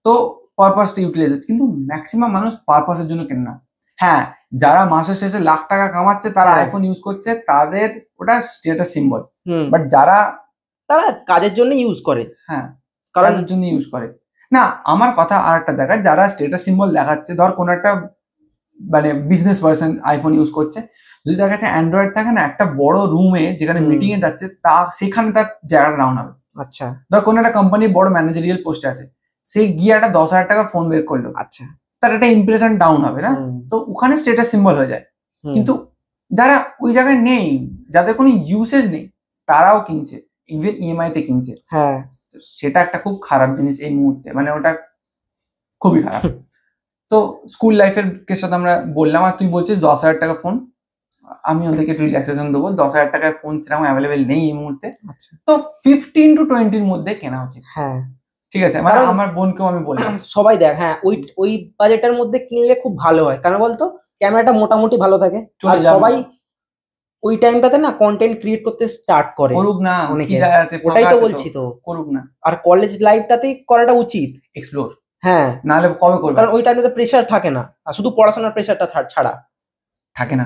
তো পারপাসটা ইউটিলাইজ হচ্ছে। কিন্তু ম্যাক্সিমাম মানুষ পারপাসের জন্য কেন না। হ্যাঁ, যারা মাসের শেষে লাখ টাকা কামাচ্ছে, তারা আইফোন ইউজ করছে, তাদের ওটা স্টেটাস সিম্বল, বাট যারা তারা কাজের জন্য ইউজ করে, হ্যাঁ কাজের জন্য ইউজ করে না। আমার কথা আর একটা জায়গায়, যারা স্টেটাস সিম্বল দেখাচ্ছে, ধর কোন একটা মানে বিজনেস পার্সন আইফোন ইউজ করছে, যদি তার কাছে অ্যান্ড্রয়েড থাকে না, একটা বড় রুমে যেখানে মিটিং এ যাচ্ছে, সেখানে তার জায়গাটা ডাউন হবে। আচ্ছা, ধর কোন একটা কোম্পানির বড় ম্যানেজারিয়াল পোস্টে আছে, সে গিয়ে একটা 10,000 টাকার ফোন বের করলো, আচ্ছা, তার একটা ইমপ্রেশন ডাউন হবে না, তো ওখানে স্টেটাস সিম্বল হয়ে যায়। কিন্তু যারা ওই জায়গায় নেই, যাদের কোনো ইউসেজ নেই, তারাও কিনছে, ইভেন ইএমআই তে কিনছে, হ্যাঁ, সেটা একটা খুব খারাপ জিনিস এই মুহূর্তে, মানে ওটা খুবই খারাপ। তো স্কুল লাইফের সাথে আমরা বললাম, আর তুই বলছিস 10,000 টাকা ফোন, আমি ওদেরকে একটু রিল্যাক্সেশন দেবো, 10,000 টাকায় ফোন সেরকম অ্যাভেলেবেল নেই এই মুহূর্তে, তো 15 to 20-র মধ্যে কেনা উচিত। হ্যাঁ ঠিক আছে, মানে আমার বোনকেও আমি বললাম সবাই দেখ, হ্যাঁ ওই বাজেটের মধ্যে কিনলে খুব ভালো হয়, কারণ বলতো ক্যামেরাটা মোটামুটি ভালো থাকে, আর সবাই ওই টাইমটাতে না কন্টেন্ট ক্রিয়েট করতে স্টার্ট করে, করুক না, অনেকে, ওটাই তো বলছি, তো করুক না, আর কলেজ লাইফটাতেই করাটা উচিত, এক্সপ্লোর, হ্যাঁ, নাহলে কবে করবে, কারণ ওই টাইমটাতে প্রেসার থাকে না, আর শুধু পড়াশোনার প্রেসারটা ছাড়া থাকে না,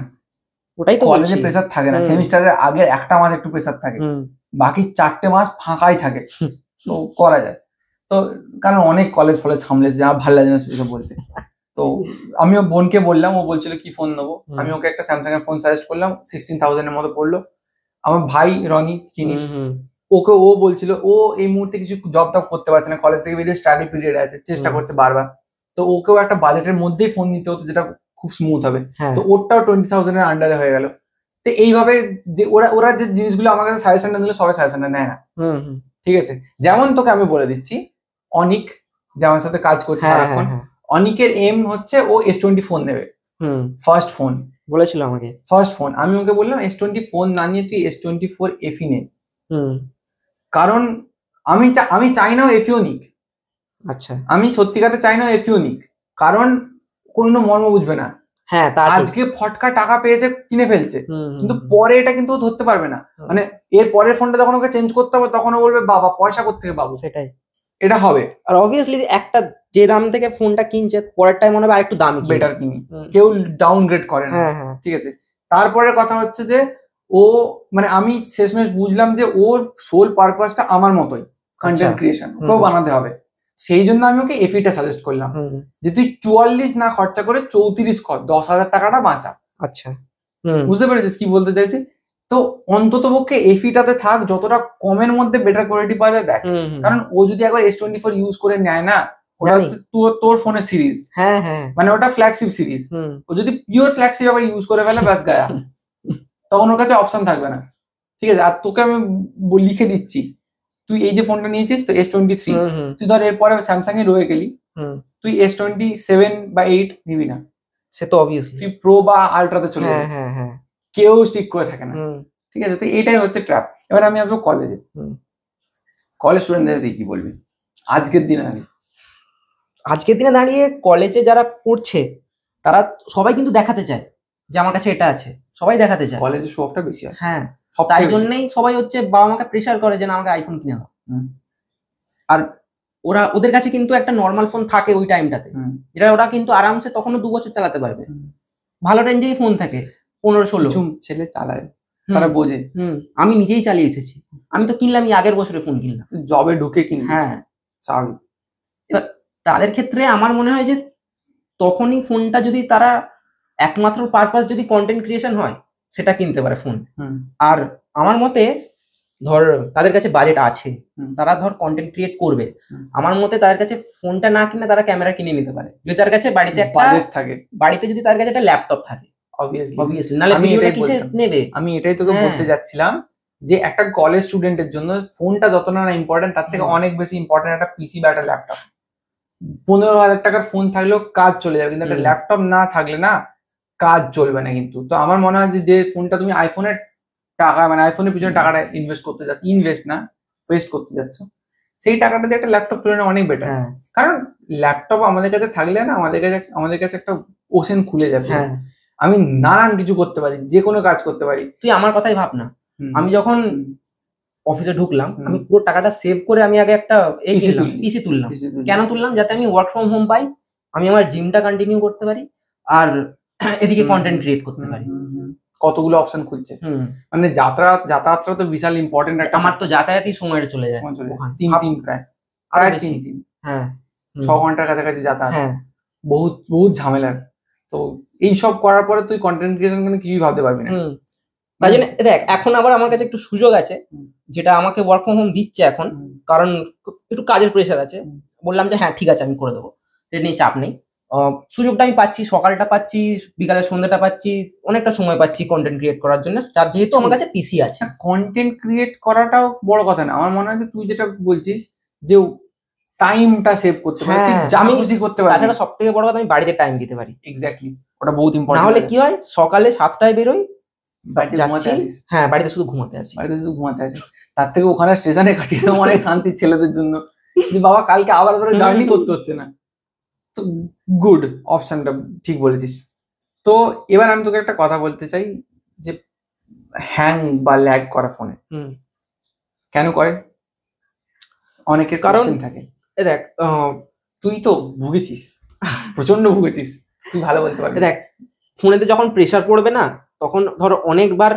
ওটাই তো কলেজে প্রেসার থাকে না, সেমিস্টারের আগের একটা মাস একটু প্রেসার থাকে, বাকি 4টে মাস ফাঁকাই থাকে, তো করা যায়। তো কারণ অনেক কলেজ ফলেজ সামলেছে, আমার ভালো লাগে না সেসব বলতে। তো আমিও বোনকে বললাম, ও বলছিল কি ফোন নেবো, আমি ওকে একটা স্যামসাং এর ফোন সাজেস্ট করলাম, 16,000 এর মতো পড়লো। আমার ভাই রনি চিনিস, ওকে ও বলছিল ও এই মুহূর্তে কিছু জব টব করতে পারছে না, কলেজ থেকে বেরিয়ে স্ট্রাগল পিরিয়ড আছে, চেষ্টা করছে বারবার, তো ওকেও একটা বাজেটের মধ্যেই ফোন নিতে হতো, যেটা খুব স্মুথ হবে, হ্যাঁ তো ওরটাও 20,000 এর আন্ডারে হয়ে গেল। তো এইভাবে যে ওরা যে জিনিসগুলো আমার কাছে সাজেশনটা দিল, সবাই সাজেশনটা নেয় না, হুম হুম ঠিক আছে? যেমন তোকে আমি বলে দিচ্ছি, অনিক যে আমার সাথে কাজ করছে হ্যাঁ হ্যাঁ সারাক্ষণ, হ্যাঁ অনিকের এম হচ্ছে ও S20 ফোন নেবে, হুম ফার্স্ট ফোন। বলেছিল আমাকে। আমি ওকে বললাম S20 ফোন না নিয়ে তুই S24 FE নে, হুম কারণ আমি চাই না ও এফিও নিক, আচ্ছা আমি সত্যিকারে চাই না এফিও নিক, কারণ কোনো মর্ম বুঝবে না। হ্যাঁ তা ঠিক। আজকে ফটকা টাকা পেয়েছে কিনে ফেলছে, হুম কিন্তু পরে এটা কিন্তু ও ধরতে পারবে না। হুম। মানে এর পরের ফোনটা যখন ওকে চেঞ্জ করতে হবে তখন ও বলবে বাবা পয়সা কোত্থেকে পাবো, সেটাই। এটা হবে। আর অবভিয়াসলি একটা যে দাম থেকে ফোনটা কিনছে পরের টাইম মনে হবে আরেকটু দামি কিনবে। বেটার কিনি, হুম। কেউ ডাউনগ্রেড করে না, হ্যাঁ হ্যাঁ ঠিক আছে? তারপরে কথা হচ্ছে যে ও মানে আমি শেষমেশ বুঝলাম যে ওর সোল পারপাসটা আমার মতোই, কন্টেন্ট ক্রিয়েশন, ওকেও বানাতে হবে। সেই জন্য আমি ওকে এফিটা সাজেস্ট করলাম হুম যে তুই 44 না খরচা করে 34 কর, 10,000 টাকাটা বাঁচা। আচ্ছা হুম বুঝতে পেরেছিস কি বলতে চাইছি? তো অন্তত পক্ষে এফিটাতে থাক, যতটা কমের মধ্যে বেটার কোয়ালিটি পাওয়া যায় দেখ। হুম হুম। কারণ ও যদি একবার S24 ইউজ করে নেয় না, ওটা জানি। হচ্ছে তোর ফোনের সিরিজ, হ্যাঁ হ্যাঁ মানে ওটা ফ্ল্যাগশিপ সিরিজ। হুম ও যদি পিওর ফ্ল্যাগশিপ আবার ইউজ করে ফেলে ব্যাস গায়া, তখন ওর কাছে অপশন থাকবে না, ঠিক আছে? আর তোকে আমি লিখে দিচ্ছি, তুই এই যে ফোনটা নিয়েছিস তো S23, হুম হুম তুই ধর এরপরে স্যামসাং এ রয়ে গেলি, হুম তুই S27 বা 8 নিবি না, সে তো অবভিয়াসলি। তুই প্রো বা আলট্রাতে চলে হ্যাঁ যাবি, হ্যাঁ হ্যাঁ কেউ স্টিক করে থাকে না, হুম ঠিক আছে? তো এটাই হচ্ছে ট্র্যাপ। এবার আমি আসবো কলেজে, হুম। কলেজ স্টুডেন্টদের তুই কি বলবি আজকের দিনে দাঁড়িয়ে? আজকের দিনে দাঁড়িয়ে কলেজে যারা পড়ছে তারা সবাই কিন্তু দেখাতে চায় যে আমার কাছে এটা আছে, সবাই দেখাতে চায়। কলেজে শো অফটা বেশি হয়, হ্যাঁ সব তাই জন্যই সবাই হচ্ছে বাবা মাকে প্রেশার করে যে না আমাকে আইফোন কিনে দাও। আর ওদের কাছে কিন্তু একটা নর্মাল ফোন থাকে ওই টাইমটাতে, যেটা ওরা কিন্তু আরামসে তখনও 2 বছর চালাতে পারবে। ভালো রেঞ্জেরই ফোন থাকে 15-16। কিছু ছেলে চালায়, তারা বোঝে। আমি নিজেই চালিয়ে এসেছি, আমি তো কিনলাম আগের বছরে ফোন কিনলাম, জবে ঢুকে কিনবি, হ্যাঁ স্বাভাবিক। এবার তাদের ক্ষেত্রে আমার মনে হয় যে তখনই ফোনটা যদি তারা একমাত্র পারপাস যদি কন্টেন্ট ক্রিয়েশন হয় সেটা কিনতে পারে ফোন। আর আমার মতে ধর তাদের কাছে বাজেট আছে, তারা ধর কন্টেন্ট ক্রিয়েট করবে, আমার মতে তাদের কাছে ফোনটা না কিনে তারা ক্যামেরা কিনে নিতে পারে, যদি তার কাছে বাড়িতে একটা বাজেট থাকে, বাড়িতে যদি তার কাছে একটা ল্যাপটপ থাকে। অবভিয়াসলি নালে ভিডিওটা কিসে নেবে? আমি এটাই তোকে বলতে যাচ্ছিলাম যে একটা কলেজ স্টুডেন্টের জন্য ফোনটা যত না ইম্পর্টেন্ট, তার থেকে অনেক বেশি ইম্পর্টেন্ট একটা পিসি বা একটা ল্যাপটপ। 15,000 টাকার ফোন থাকলেও কাজ চলে যাবে, কিন্তু একটা ল্যাপটপ না থাকলে না কাজ চলবে না কিন্তু। তো আমার মনে হয় যে ফোনটা তুমি আইফোনের টাকা মানে আইফোনের পিছনে টাকাটা ওয়েস্ট করতে যাচ্ছ, সেই টাকাটা দিয়ে একটা ল্যাপটপ কিনে নেওয়া অনেক বেটার। কারণ ল্যাপটপ আমাদের কাছে থাকলে না আমাদের কাছে একটা ওশেন খুলে যাবে। আমি নানান কিছু করতে পারি, যে কোনো কাজ করতে পারি। তুই আমার কথাই ভাব না, আমি যখন অফিসে ঢুকলাম আমি পুরো টাকাটা সেভ করে আমি আগে একটা পিসি তুললাম। কেন তুললাম? যাতে আমি ওয়ার্ক ফ্রম হোম পাই, আমি আমার জিমটা কন্টিনিউ করতে পারি আর এদিকে কন্টেন্ট ক্রিয়েট করতে পারি। কতগুলো অপশন খুলছে, মানে যাতায়াতটা তো বিশাল ইম্পর্টেন্ট একটা। আমার তো যাতায়াতই সময়ের চলে যায় 3 প্রায় 3 হ্যাঁ 6 ঘন্টার কাছাকাছি যাতায়াত, বহুত ঝামেলার। তো এইসব করার পরে তুই কন্টেন্ট ক্রিয়েশন মানে কিছুই ভাবতে পারবি না। তাই জন্য দেখ এখন আবার আমার কাছে একটু সুযোগ আছে, যেটা আমাকে ওয়ার্ক ফ্রম হোম দিচ্ছে এখন, কারণ একটু কাজের প্রেশার আছে। বললাম যে হ্যাঁ ঠিক আছে আমি করে দেবো, এটা নিয়ে চাপ নেই। সুযোগটা আমি পাচ্ছি, সকালটা পাচ্ছি, বিকালের সন্ধ্যাটা পাচ্ছি, অনেকটা সময় পাচ্ছি কন্টেন্ট ক্রিয়েট করার জন্য, যেহেতু আমার কাছে পিসি আছে। কন্টেন্ট ক্রিয়েট করাটাও বড় কথা না, আমার মনে হয় যে তুই যেটা বলছিস যে টাইমটা সেভ করতে পারি, তুই যা খুশি করতে পারি। তাছাড়া সব থেকে বড় কথা আমি বাড়িতে টাইম দিতে পারি। এক্স্যাক্টলি, ওটা বহুত ইম্পর্টেন্ট। না হলে কি হয়, সকালে 7টায় বেরোই, বাড়িতে ঘুমাতে আসিস। হ্যাঁ বাড়িতে শুধু ঘুমাতে আসি। তার থেকে ওখানে স্টেশনে কাটিয়ে দেবো অনেক শান্তির ছেলেদের জন্য, যে বাবা কালকে আবার ধরে জার্নি করতে হচ্ছে না। তো গুড অপশনটা ঠিক বলেছিস। তো এবার আমি তোকে একটা কথা বলতে চাই যে হ্যাং বা ল্যাগ করা ফোনে কেন করে? অনেকের কারণ থাকে। দেখ তুই তো ভুগেছিস, প্রচন্ড ভুগেছিস, তুই ভালো বলতে পারবি। দেখ ফোনেতে যখন প্রেসার পড়বে না, তখন ধর অনেকবার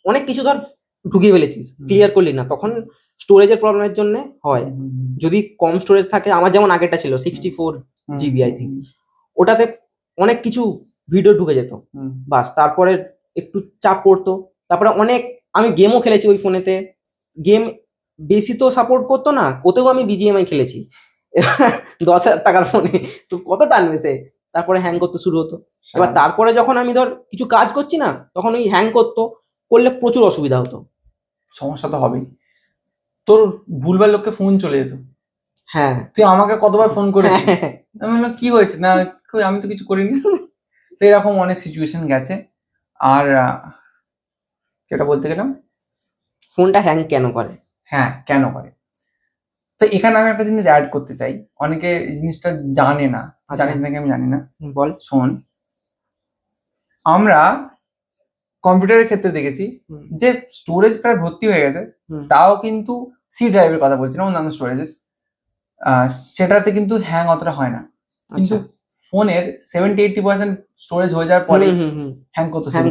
অনেক কিছু ধর ঢুকিয়ে ফেলেছিস, ক্লিয়ার করলি না, তখন স্টোরেজের প্রবলেমের জন্য হয়। যদি কম স্টোরেজ থাকে, আমার যেমন আগেরটা ছিল 64 GB আই থিঙ্ক, ওটাতে অনেক কিছু ভিডিও ঢুকে যেত, বাস তারপরে একটু চাপ পড়তো। তারপরে আমি গেমও খেলেছি ওই ফোনেতে, গেম বেশি তো সাপোর্ট করতো না, ওতেও আমি BGMI খেলেছি 10,000 টাকার ফোনে, তো কত টানবে সে, তারপরে হ্যাং করতে শুরু হতো। এবার তারপরে যখন আমি ধর কিছু কাজ করছি না, তখন ওই হ্যাং করলে প্রচুর অসুবিধা হতো। সমস্যা তো হবেই। তোর ভুলভাল লোককে ফোন চলে যেত। হ্যাঁ, তুই আমাকে কতবার ফোন করেছিস, আমি বললাম কি হয়েছে, না আমি তো কিছু করিনি। তো এরকম অনেক সিচুয়েশন গেছে। আর যেটা বলতে গেলাম, ফোনটা হ্যাং কেন করে? হ্যাঁ, কেন করে। তো এখানে আমি একটা জিনিস অ্যাড করতে চাই, অনেকে এই জিনিসটা জানে না। জানিস নাকি আমি জানি না, বল। শোন, আমরা কম্পিউটারের ক্ষেত্রে দেখেছি যে স্টোরেজ প্রায় ভর্তি হয়ে গেছে, তাও কিন্তু সি ড্রাইভের কথা বলছি না, অন্যান্য স্টোরেজেস, সেটাতে কিন্তু হ্যাং অতটা হয় না। কিন্তু ফোনের 70-80% স্টোরেজ হয়ে যাওয়ার পরে হ্যাং করতে শুরু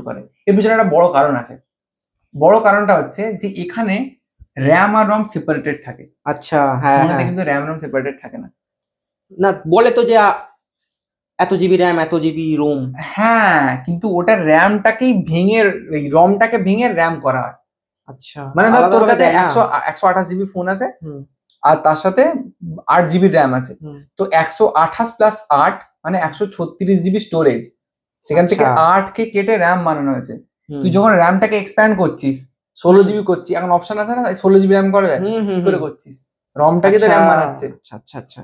করে। এর পিছনে একটা বড় কারণ আছে। বড় কারণটা হচ্ছে যে এখানে র্যাম আর রম সেপারেটেড থাকে। আচ্ছা, হ্যাঁ, কিন্তু র্যাম রম সেপারেটেড থাকে না। না, বলে তো যে এত জিবি র্যাম, এত জিবি রোম। হ্যাঁ, কিন্তু ওটা র্যামটাকেই ভেঙে, রমটাকে ভেঙে র্যাম করা হয়। আচ্ছা, মানে ধর তোর কাছে 128 জিবি ফোন আছে, আর তার সাথে 8 জিবি র্যাম আছে, তো 128 প্লাস 8 মানে 136 জিবি স্টোরেজ। সেখান থেকে 8 কে কেটে র্যাম বানানো হয়েছে। তুই যখন র্যামটাকে এক্সপ্যান্ড করছিস, 16 জিবি করছিস, এখন অপশন আছে না 16 জিবি র্যাম করা যায়, কি করে করছিস? রমটাকে তো র্যাম বানাচ্ছে। আচ্ছা,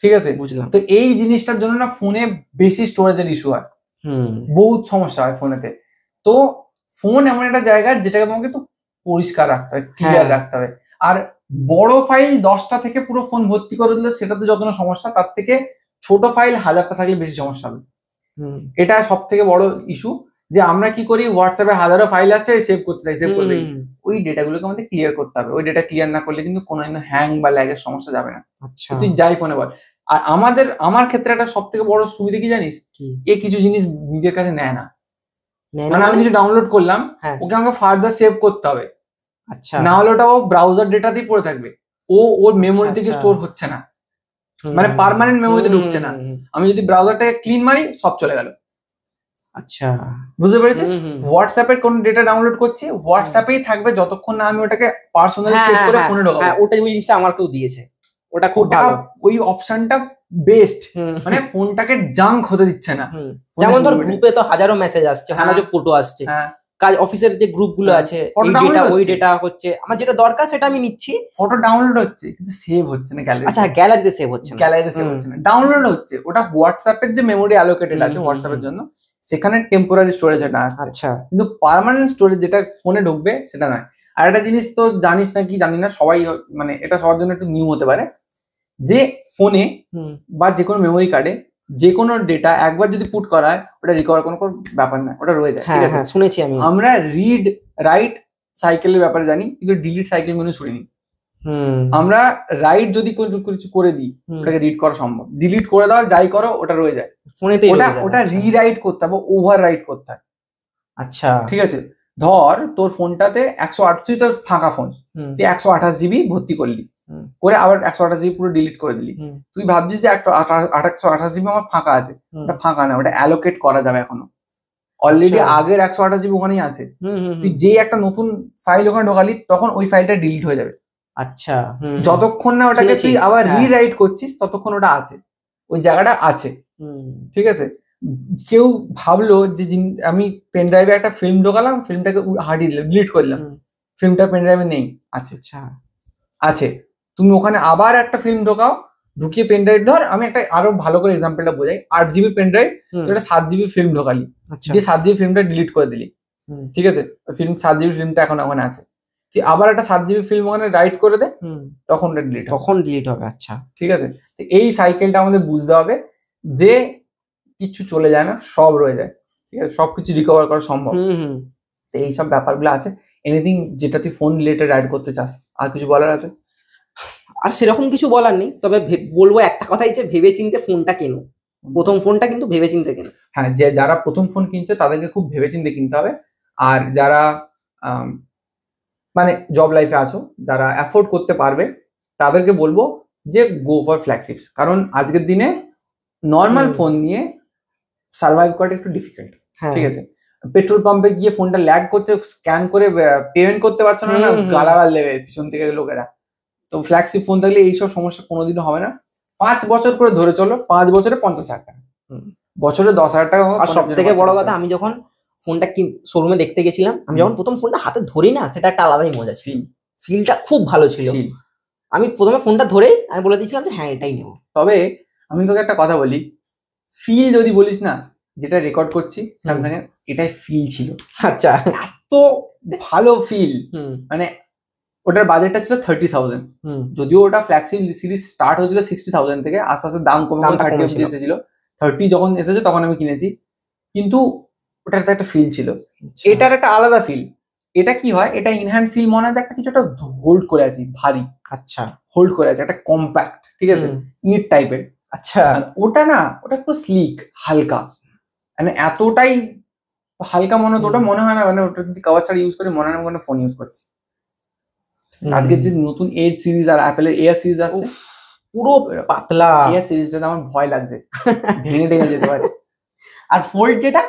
ঠিক আছে, বুঝলাম। তো এই জিনিসটার জন্য না ফোনে বেশি স্টোরেজের ইস্যু হয়, বহুত সমস্যা হয় ফোনেতে। তো ফোন এমন একটা জায়গা যেটাকে তোমাকে একটু পরিষ্কার রাখতে হবে, ক্লিয়ার রাখতে হবে। আর বড় ফাইল 10টা থেকে পুরো ফোন ভর্তি করে দিলে সেটাতে যত না সমস্যা, তার থেকে ছোট ফাইল 1000টা থাকলে বেশি সমস্যা হবে। এটা সব থেকে বড় ইস্যু, যে আমরা কি করি, হোয়াটসঅ্যাপে হাজারো ফাইল আছে, সেভ করতে চাই, ওই ডেটাগুলোকে আমাদের ক্লিয়ার করতে হবে। ওই ডেটা ক্লিয়ার না করলে কিন্তু কোনো হ্যাং বা ল্যাগের সমস্যা যাবে না। তুই যাই ফোনে বল। আর আমার ক্ষেত্রে একটা সব থেকে বড় সুবিধা কি জানিস, এ কিছু জিনিস নিজের কাছে নেয় না। মানে আমি কিছু ডাউনলোড করলাম, ওকে আমাকে ফার্দার সেভ করতে হবে। আচ্ছা, না হলে ওটা ও ব্রাউজার ডেটাতেই পড়ে থাকবে, ওর মেমোরি থেকে স্টোর হচ্ছে না, মানে পার্মানেন্ট মেমোরিতে ঢুকছে না। আমি যদি ব্রাউজারটাকে ক্লিন মারি, সব চলে গেল। আচ্ছা, বুঝতে পেরেছিস? হোয়াটসঅ্যাপের কোন ডেটা ডাউনলোড করছি, হোয়াটসঅ্যাপেই থাকবে যতক্ষণ না আমি ওটাকে পার্সোনালি সেভ করে ফোনে ঢোকাবো। ওটা ওই জিনিসটা আমার কেউ দিয়েছে, ওটা খুব ভালো। ওই অপশনটা বেস্ট, মানে ফোনটাকে জাঙ্ক হতে দিচ্ছে না। যেমন ধর গ্রুপে তো হাজারো মেসেজ আসছে, হাজারো ফটো আসছে, কাজ অফিসের যে গ্রুপ গুলো আছে, ওই ডেটা হচ্ছে, আমার যেটা দরকার সেটা আমি নিচ্ছি, ফটো ডাউনলোড হচ্ছে কিন্তু সেভ হচ্ছে না গ্যালারি। আচ্ছা, গ্যালারিতে সেভ হচ্ছে না, ডাউনলোড হচ্ছে। ওটা হোয়াটসঅ্যাপের যে মেমোরি অ্যালোকেটেড আছে হোয়াটসঅ্যাপের জন্য, সেখানে টেম্পোরারি স্টোরেজ এটা আছে। আচ্ছা, কিন্তু পার্মানেন্ট স্টোরেজ যেটা ফোনে ঢুকবে সেটা নয়। আর একটা জিনিস তো জানিস না কি জানি না, সবাই মানে এটা সবার জন্য একটু নিউ হতে পারে, যে ফোনে বা যে কোনো মেমোরি কার্ডে যে কোনো ডেটা একবার যদি পুট করা হয়, ওটা রিকভার কোনো ব্যাপার না, ওটা রয়ে যায়। ঠিক আছে, শুনেছি আমি। আমরা রিড রাইট সাইকেলের ব্যাপারে জানি, কিন্তু ডিলিট সাইকেল কোনো শুনিনি। আমরা রাইট যদি কিছু করে দিই, ওটাকে রিড করা সম্ভব, ডিলিট করে দাও, যাই করো, ওটা রয়ে যায়। ওটা রিরাইট করতে হবে, ওভার রাইট করতে হয়। আচ্ছা, ঠিক আছে। ধর তোর ফোনটাতে 128 তোর ফাঁকা ফোন, তুই 128 জিবি ভর্তি করলি, করে আবার 128 জিবি পুরো ডিলিট করে দিলি। তুই ভাবছিস যে 128 জিবি আমার ফাঁকা আছে, ওটা ফাঁকা না, ওটা অ্যালোকেট করা যাবে এখনো। অলরেডি আগের 128 জিবি ওখানেই আছে। তুই যে একটা নতুন ফাইল ওখানে ঢোকালি, তখন ওই ফাইলটা ডিলিট হয়ে যাবে। আচ্ছা, যতক্ষণ না ওটাকে তুই আবার রিরাইট করছিস, ততক্ষণ ওটা আছে, ওই জায়গাটা আছে। ঠিক আছে, কেউ ভাবলো যে আমি পেন ড্রাইভে একটা ফিল্ম ঢোকালাম, ফিল্মটাকে হারিয়ে দিলাম, ডিলিট করে দিলাম, ফিল্মটা পেন ড্রাইভে নেই, আছে। আচ্ছা, আছে। তুমি ওখানে আবার একটা ফিল্ম ঢোকাও, ঢুকিয়ে পেন ড্রাইভ, ধর আমি একটা আরো ভালো করে এক্সাম্পলটা বোঝাই, 8 জিবি পেন ড্রাইভ, একটা 7 জিবি ফিল্ম ঢোকালি, দিয়ে 7 জিবি ফিল্মটা ডিলিট করে দিলি। ঠিক আছে, ফিল্ম 7 জিবি ফিল্মটা এখন ওখানে আছে, তুই আবার একটা 7 জিবি ফিল্ম ওখানে রাইট করে দে, তখন ডিলিট হবে। আচ্ছা, ঠিক আছে। তো এই সাইকেলটা আমাদের বুঝতে হবে যে কিছু চলে যায় না, সব রয়ে যায়। ঠিক আছে, সবকিছু রিকভার করা সম্ভব। তো এইসব ব্যাপারগুলো আছে। এনিথিং যেটা তুই ফোন রিলেটেড রাইড করতে চাস, আর কিছু বলার আছে? আর সেরকম কিছু বলার নেই, তবে বলবো একটা কথাই, যে ভেবে চিনতে ফোনটা কেনো, প্রথম ফোনটা কিন্তু ভেবে চিনতে কেনো। হ্যাঁ, যে যারা প্রথম ফোন কিনছে তাদেরকে খুব ভেবে চিনতে কিনতে হবে। আর যারা মানে জব লাইফে আছো, যারা অ্যাফোর্ড করতে পারবে, তাদেরকে বলবো যে গো ফর ফ্ল্যাগশিপস। কারণ আজকের দিনে নর্মাল ফোন নিয়ে সার্ভাইভ করাটা একটু ডিফিকাল্ট। ঠিক আছে, পেট্রোল পাম্পে গিয়ে ফোনটা ল্যাগ করছে, স্ক্যান করে পেমেন্ট করতে পারছো না, গালাগাল দেবে পিছন থেকে লোকেরা। তো ফ্ল্যাগশিপ ফোন থাকলে এইসব সমস্যা কোনোদিনও হবে না। 5 বছর করে ধরে চলো, 5 বছরে 50,000 টাকা। বছরে 10,000 টাকা আর সব থেকে বড় কথা, আমি যখন ফোনটা শোরুমে দেখতে গেছিলাম, আমি যখন প্রথম ফোনটা হাতে ধরি না, সেটা একটা আলাদাই মজা ছিল। ফিলটা খুব ভালো ছিল। আমি প্রথমে ফোনটা ধরেই আমি বলে দিয়েছিলাম যে হ্যাঁ এটাই নেবো। তবে আমি তোকে একটা কথা বলি, ফিল যদি বলিস না, যেটা রেকর্ড করছি স্যামসাং এর, এটাই ফিল ছিল। আচ্ছা, এত ভালো ফিল, মানে ওটার বাজেটটা ছিল 30,000, যদিও ওটা ফ্ল্যাগশিপ সিরিজ স্টার্ট হয়েছিল 60,000 থেকে, আস্তে আস্তে দাম কমে 30 অব্দি এসেছিল। 30 যখন এসেছে তখন আমি কিনেছি, কিন্তু ওটার একটা ফিল ছিল, এটার একটা আলাদা ফিল। এটা কি হয়, এটা ইনহ্যান্ড ফিল মনে হয় একটা কিছু একটা হোল্ড করে আছি, ভারী। আচ্ছা, হোল্ড করে আছে, একটা কম্প্যাক্ট, ঠিক আছে, নিট টাইপের। আচ্ছা, ওটা না, ওটা একটু স্লিক, হালকা, মানে এতটাই হালকা মনে হতো, ওটা মনে হয় না মানে ওটা যদি কভার ছাড়া ইউজ করি মনে হয় না কোনো ফোন ইউজ করছি। আজকে যে নতুন এজ সিরিজ আর অ্যাপেলের এয়ার সিরিজ আসছে, পুরো পাতলা এয়ার সিরিজটাতে আমার ভয় লাগছে, ভেঙে টেঙে যেতে পারে। আর ফোল্ড যেটা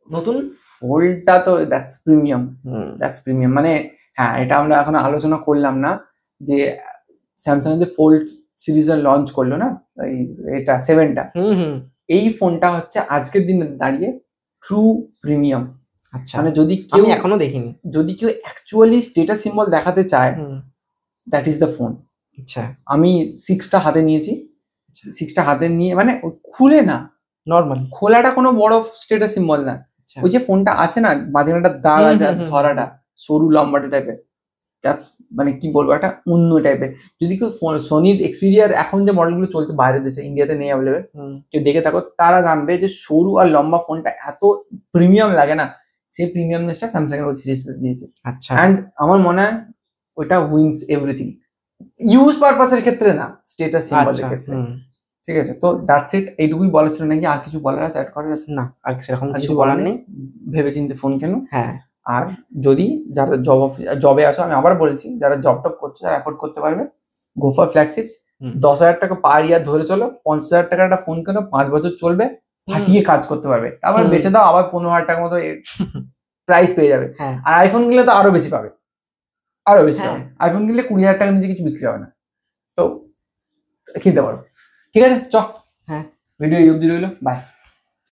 নতুন, ফোল্ডটা তো দ্যাটস প্রিমিয়াম, মানে হ্যাঁ, এটা আমরা এখন আলোচনা করলাম না যে স্যামসাং এর যে ফোল্ড সিরিজের লঞ্চ করলো না, এটা 7টা, এই ফোনটা হচ্ছে আজকের দিনে দাঁড়িয়ে ট্রু প্রিমিয়াম। আচ্ছা, মানে যদি কেউ এখনো দেখিনি, যদি কেউ অ্যাকচুয়ালি স্ট্যাটাস সিম্বল দেখাতে চায়, দ্যাট ইজ দ্য ফোন। আচ্ছা, আমি 6টা হাতে নিয়েছি, 6টা হাতে নিয়ে মানে খুলে না, নর্মাল খোলাটা কোনো বড় স্ট্যাটাস সিম্বল না, ওই যে ফোনটা আছে না মাঝখানে একটা দাগ আছে আর ধরাটা সরু লম্বাটা টাইপের, দ্যাটস মানে কি বলবো, একটা অন্য টাইপের। যদি কেউ সোনির এক্সপিরিয়ার এখন যে মডেলগুলো চলছে বাইরের দেশে, ইন্ডিয়াতে নেই অ্যাভেলেবেল, কেউ দেখে থাকো, তারা জানবে যে সরু আর লম্বা ফোনটা এত প্রিমিয়াম লাগে না, সেই প্রিমিয়ামনেসটা স্যামসাং এর ওই সিরিজ দিয়েছে। আচ্ছা, অ্যান্ড আমার মনে হয় ওইটা উইন্স এভরিথিং, ইউজ পারপাসের ক্ষেত্রে না, স্ট্যাটাস সিম্বলের ক্ষেত্রে। ঠিক আছে, তো দ্যাটস ইট, এইটুকুই বলার ছিল, নাকি আর কিছু বলার আছে, অ্যাড করার আছে? না, আর সেরকম কিছু বলার নেই, ভেবেচিন্তে ফোন কেন। হ্যাঁ, আর যদি যারা জবে আসো, আমি আবার বলেছি, যারা জব টপ করছে, যারা অ্যাফোর্ড করতে পারবে, গো ফর ফ্ল্যাগশিপস। 10,000 টাকা পার ইয়ার ধরে চলো, 50,000 টাকার একটা ফোন কেন, 5 বছর চলবে, ফাটিয়ে কাজ করতে পারবে, তারপর বেচে দাও, আবার 15,000 টাকার মতো প্রাইস পেয়ে যাবে। আর আইফোন কিনলে তো আরো বেশি পাবে, আরো বেশি পাবে। আইফোন কিনলে 20,000 টাকা নিচে কিছু বিক্রি হবে না, তো কিনতে পারো। ঠিক আছে, চ, হ্যাঁ, ভিডিও এই অবধি রইলো, বাই।